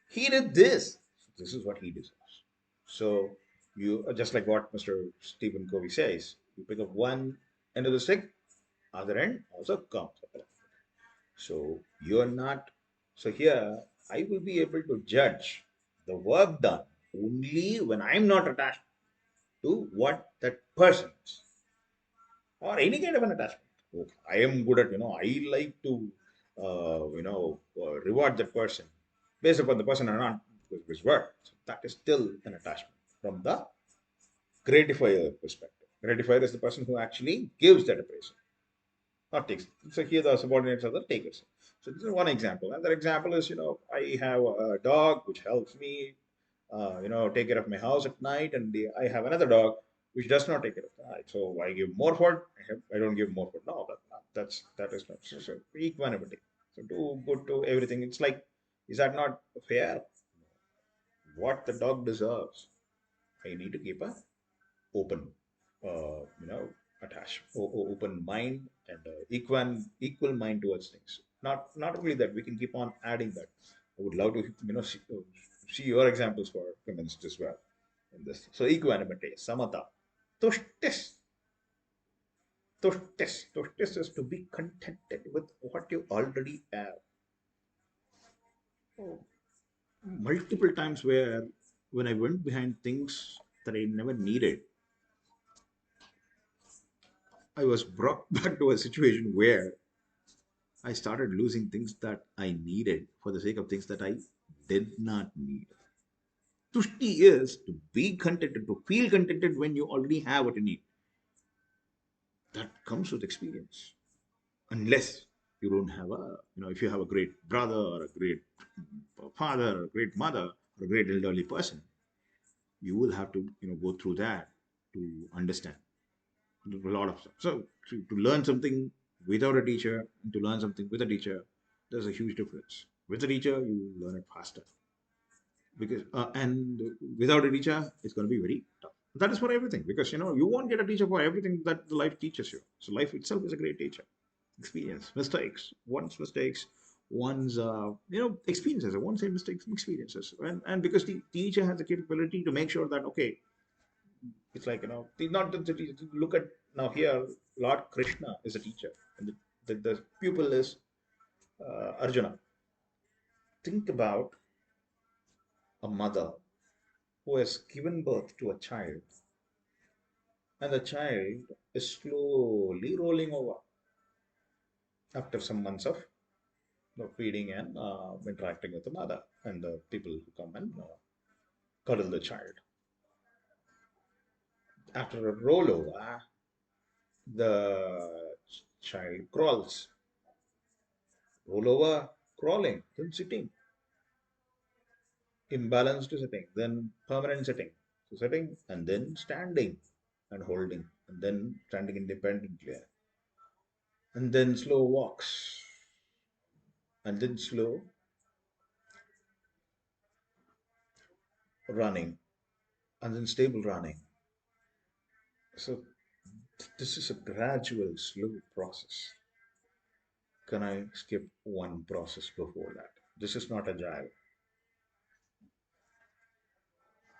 He did this. This is what he deserves. So you just like what Mr. Stephen Covey says, you pick up one end of the stick, other end also comes. So you're not. So here I will be able to judge the work done only when I'm not attached to what that person is, or any kind of an attachment. Okay, I am good at, I like to, reward that person based upon the person or not with his work. So that is still an attachment from the gratifier perspective. Gratifier is the person who actually gives that appraisal, not takes. So here the subordinates are the takers. So this is one example. Another example is, I have a dog which helps me, take care of my house at night, and I have another dog which does not take care of the night. So I give more food. I don't give more food. No, that is not so equanimity. So do good to everything. It's like, is that not fair? What the dog deserves, I need to keep a open, uh, you know, open mind and equal mind towards things. Not only that, we can keep on adding that. I would love to, see your examples for feminists as well in this. So equanimity, samatha, tushtis, tushtis is to be contented with what you already have. Oh, multiple times where when I went behind things that I never needed, I was brought back to a situation where I started losing things that I needed for the sake of things that I did not need. Tushti is to be contented, to feel contented when you already have what you need. That comes with experience. Unless you don't have if you have a great brother or a great father or a great mother or a great elderly person, you will have to, go through that to understand a lot of stuff. So to learn something without a teacher and to learn something with a teacher, there's a huge difference. With a teacher, you learn it faster because and without a teacher, it's going to be very tough. That is for everything because you won't get a teacher for everything that the life teaches you. So life itself is a great teacher. Experience, mistakes, one's experiences. I won't say mistakes, experiences, and because the teacher has the capability to make sure that okay, it's like, not the teacher. Look at now here, Lord Krishna is a teacher, and the pupil is Arjuna. Think about a mother who has given birth to a child, and the child is slowly rolling over after some months of feeding and interacting with the mother and the people who come and cuddle the child. After a rollover, the child crawls, rollover, crawling, then sitting, imbalanced sitting, then permanent sitting. So sitting and then standing and holding, and then standing independently, and then slow walks, and then slow running, and then stable running. So this is a gradual, slow process. Can I skip one process before that? This is not agile.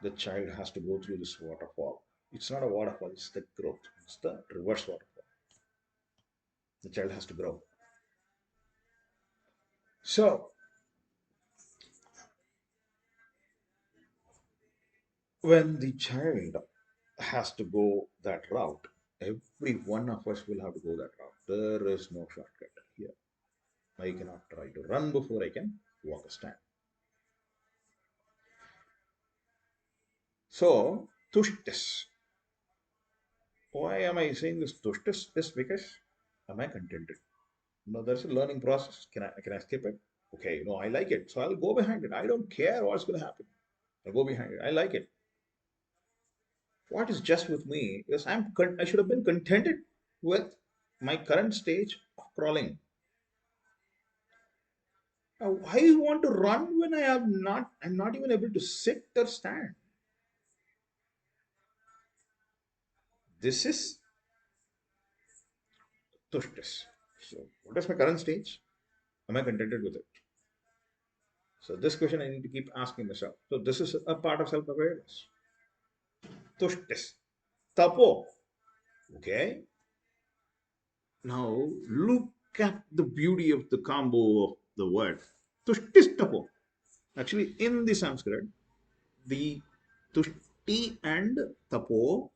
The child has to go through this waterfall. It's not a waterfall, it's the growth. It's the reverse waterfall. The child has to grow. So when the child has to go that route, every one of us will have to go that route. There is no shortcut here. I cannot try to run before I can walk a stand. So, tushtis. Why am I saying this tushtis? Is because am I contented? No, there's a learning process. Can I skip it? Okay, no, I like it. So I'll go behind it. I don't care what's gonna happen. I'll go behind it. I like it. What is just with me is I should have been contented with my current stage of crawling. Why you want to run when I'm not even able to sit or stand? This is tushtis. So what is my current stage? Am I contented with it? So this question I need to keep asking myself. So this is a part of self-awareness. Tushtis. Tapo. Okay. Now look at the beauty of the combo of the word. Tushtis tapo. Actually, in the Sanskrit, the tushti and tapo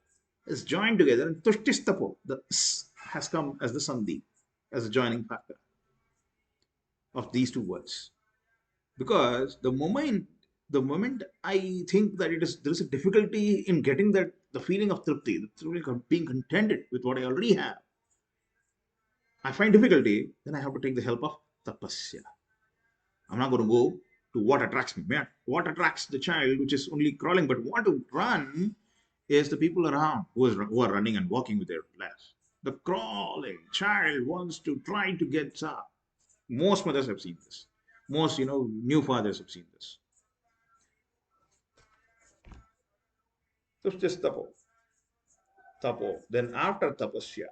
is joined together, and tushtis tapo, the s has come as the sandhi, as a joining factor of these two words. Because the moment I think that there is a difficulty in getting that the feeling of tripti, the feeling of being contented with what I already have, I find difficulty, then I have to take the help of tapasya. I'm not going to go to what attracts me. Man, what attracts the child, which is only crawling, but what to run is the people around who are running and walking with their legs. The crawling child wants to try to get up. Most mothers have seen this. Most, new fathers have seen this. So it's just tapo. Tapo. Then after tapasya,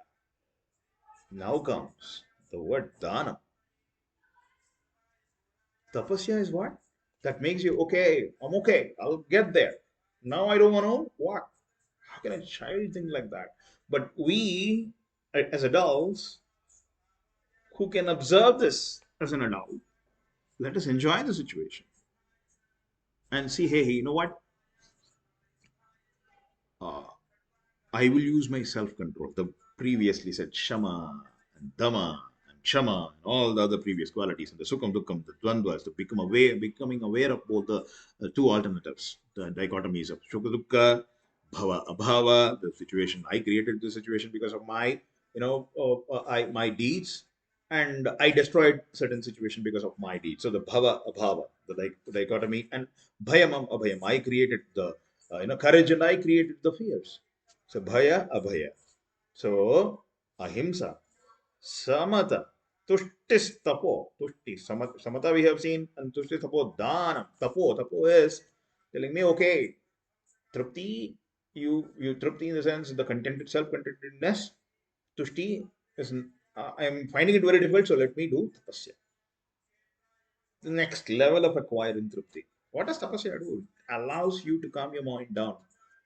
now comes the word dana. Tapasya is what? That makes you okay. I'm okay. I'll get there. Now I don't want to what? How can a child think like that? But we, as adults, who can observe this as an adult, let us enjoy the situation and see, hey, you know what? Uh, I will use my self control. The previously said Shama and Dhamma and Shama and all the other previous qualities and the Sukham, Dukkham, the Dvandvas, to becoming aware of both the two alternatives, the dichotomies of Sukha Dukkha, Bhava Abhava, the situation. I created the situation because of my, my deeds, and I destroyed certain situation because of my deeds. So the Bhava Abhava, the dichotomy, and Bhayam Abhayam. I created the courage and I created the fears. So bhaya, abhaya. So ahimsa, samata, tushtis tapo, tushti, samata we have seen, and tushtis tapo, dhanam, tapo is telling me, okay, tripti, you tripti in the sense the contented, self-contentedness, tushti is, I am finding it very difficult, so let me do tapasya. The next level of acquiring tripti. What does tapasya do? It allows you to calm your mind down.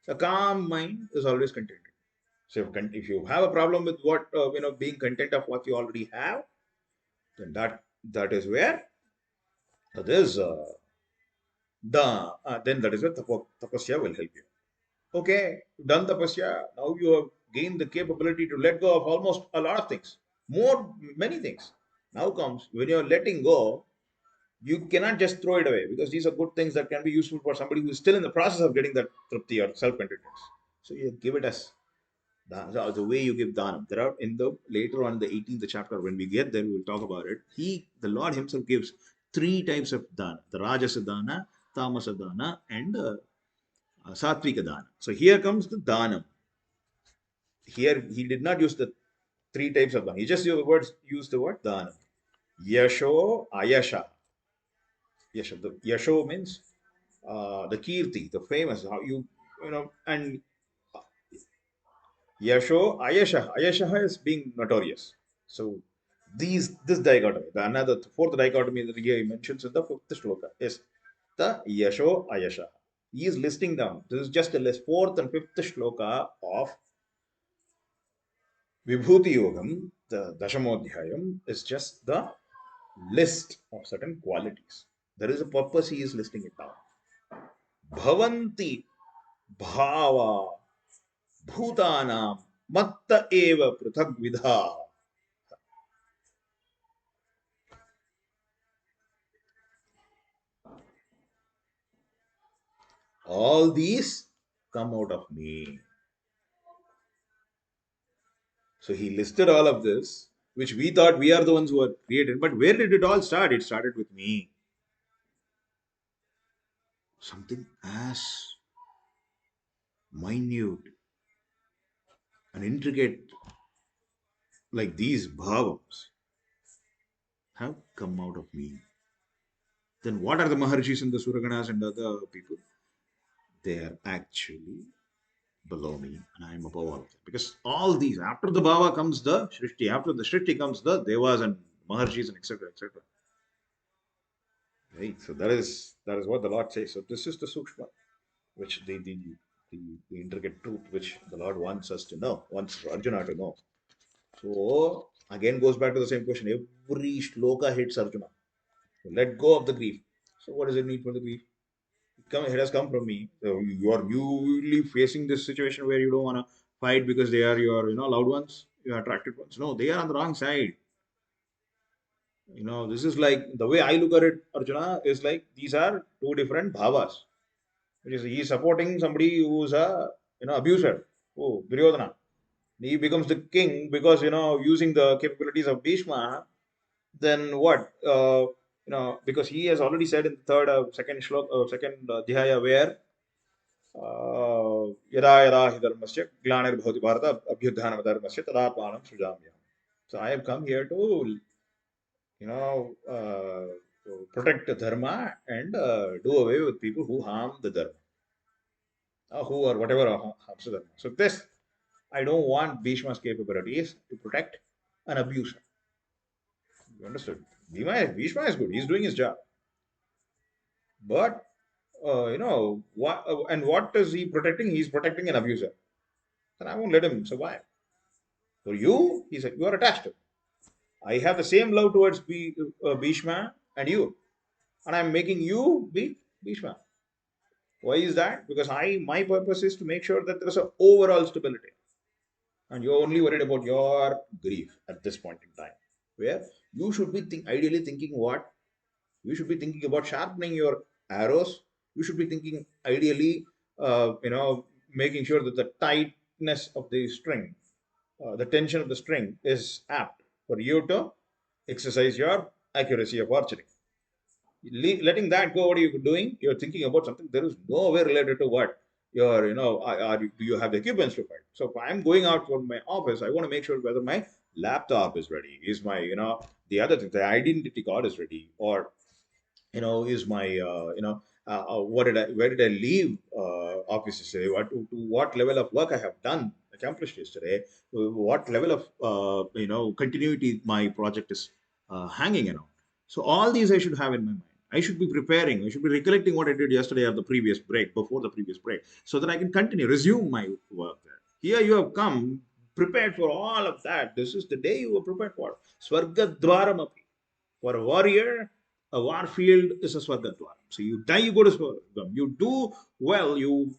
A calm mind is always contented. So if you have a problem with what being content of what you already have, then that is where this then that is where tapasya will help you. Okay, you've done tapasya. Now you have gained the capability to let go of almost a lot of things, many things. Now comes when you're letting go, you cannot just throw it away because these are good things that can be useful for somebody who is still in the process of getting that tripti or self-contentedness. So you give it as the way you give dhanam. There are in the later on the 18th chapter, when we get there, we will talk about it. The Lord Himself gives three types of dana: the rajasa dana, tamasa dana, and satvika dana. So here comes the dhanam. Here He did not use the three types of dana. He just used the word dhanam. Yasho ayasha. The yasho means the kirti, the famous. How and Yasho, Ayasha. Ayasha is being notorious. So this dichotomy, the fourth dichotomy that he mentions in the fifth shloka is the Yasho Ayasha. He is listing down. This is just a list. Fourth and fifth shloka of Vibhuti Yogam, the Dashamodhyayam, is just the list of certain qualities. There is a purpose he is listing it down. Bhavanti Bhava Bhutanam Matta Eva Prithag Vidha. All these come out of me. So he listed all of this, which we thought we are the ones who are created. But where did it all start? It started with me. Something as minute and intricate like these bhavams have come out of me. Then what are the Maharshis and the Suraganas and other people? They are actually below me and I am above all of them. Because all these, after the Bhava comes the Shrishti, after the Shrishti comes the Devas and Maharshis and etc. etc. Right. So that is what the Lord says. So this is the Sukshma, which the intricate truth which the Lord wants us to know, wants Arjuna to know. So again goes back to the same question. Every shloka hits Arjuna. So let go of the grief. So what does it mean for the grief? It has come from me. So you are newly facing this situation where you don't want to fight because they are your loved ones, your attracted ones. No, they are on the wrong side. This is like the way I look at it, Arjuna, is like these are two different bhavas. Which is he is supporting somebody who's a abuser. Oh, Duryodhana. He becomes the king because using the capabilities of Bhishma. Then what? Because he has already said in the third, second shlok, second dhyaya where यदा यदा हि धर्मस्य ग्लानिर्भवति Bharat अभ्युत्थानमधर्मस्य तदात्मानं सृजाम्यहम्. So I have come here to to protect the dharma and do away with people who harm the dharma, who or whatever harms the dharma. So this, I don't want Bhishma's capabilities to protect an abuser. You understood? Bhishma is good. He's doing his job. But what and what is he protecting? He's protecting an abuser. And I won't let him survive. For you, he said, you are attached to. I have the same love towards Bhishma and you, and I'm making you beat Bhishma. Why is that? Because my purpose is to make sure that there is an overall stability, and you're only worried about your grief at this point in time, where you should be ideally thinking what you should be thinking about sharpening your arrows. You should be thinking ideally, making sure that the tightness of the string, the tension of the string is apt for you to exercise your accuracy of archery. Letting that go, what are you doing? You're thinking about something that is nowhere related to what you're, do you have the equipment to fight? So if I'm going out for my office, I want to make sure whether my laptop is ready, is my, the other thing, the identity card is ready, or is my what did I where did I leave office yesterday, to what level of work I have done accomplished yesterday, what level of continuity my project is hanging around. So all these I should have in my mind. I should be preparing, I should be recollecting what I did yesterday or the previous break, before the previous break, so that I can continue resume my work there. Here you have come prepared for all of that. This is the day you were prepared for. Swargadwaram. For a warrior, a war field is a Swargadwar. So you die, you go to Swargam. You do well, you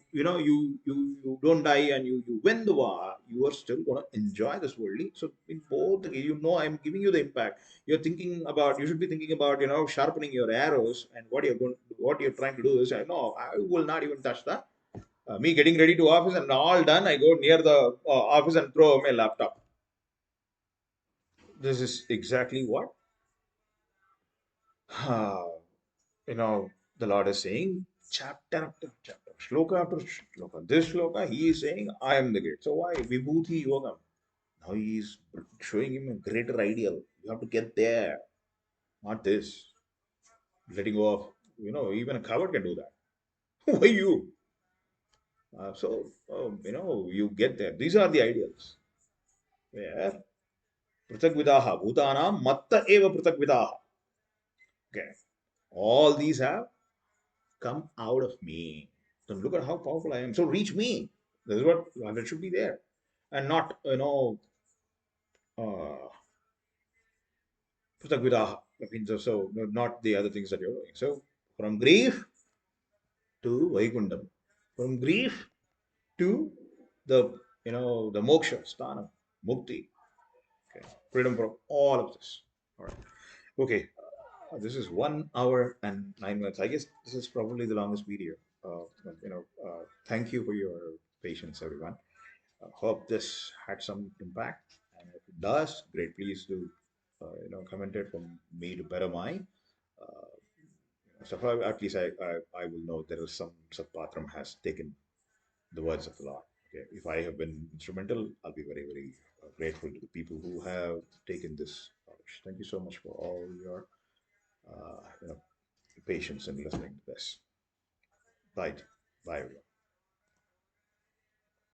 don't die and you win the war, you are still gonna enjoy this worldly. So in both, I'm giving you the impact. You should be thinking about, sharpening your arrows, and what you're trying to do is, no, I will not even touch that. Me getting ready to office and all done, I go near the office and throw my laptop. This is exactly what you know, the Lord is saying chapter after chapter, shloka after shloka. This shloka, he is saying, I am the gate. So why? Vibhuti Yogam. Now he is showing him a greater ideal. You have to get there, not this. Letting go of, even a coward can do that. Why you? You get there. These are the ideals. Where Pratagvidaha, Bhutanam, Matta Eva Pratagvidaha. Okay. All these have come out of me. So look at how powerful I am. So reach me. This is what that should be there, and not uh, pratagvidaha. I mean, so not the other things that you're doing. So from grief to vaikundam, from grief to the the moksha stana, mukti, okay, freedom from all of this. All right. Okay. This is 1 hour and 9 minutes. I guess this is probably the longest video. Thank you for your patience, everyone. Hope this had some impact, and if it does, great. Please do, comment it from me to better my. Uh, at least I will know there is some Satpatram has taken the words of the Lord. Okay, if I have been instrumental, I'll be very very grateful to the people who have taken this knowledge. Thank you so much for all your uh, you know patience in listening to this. Right, bye everyone.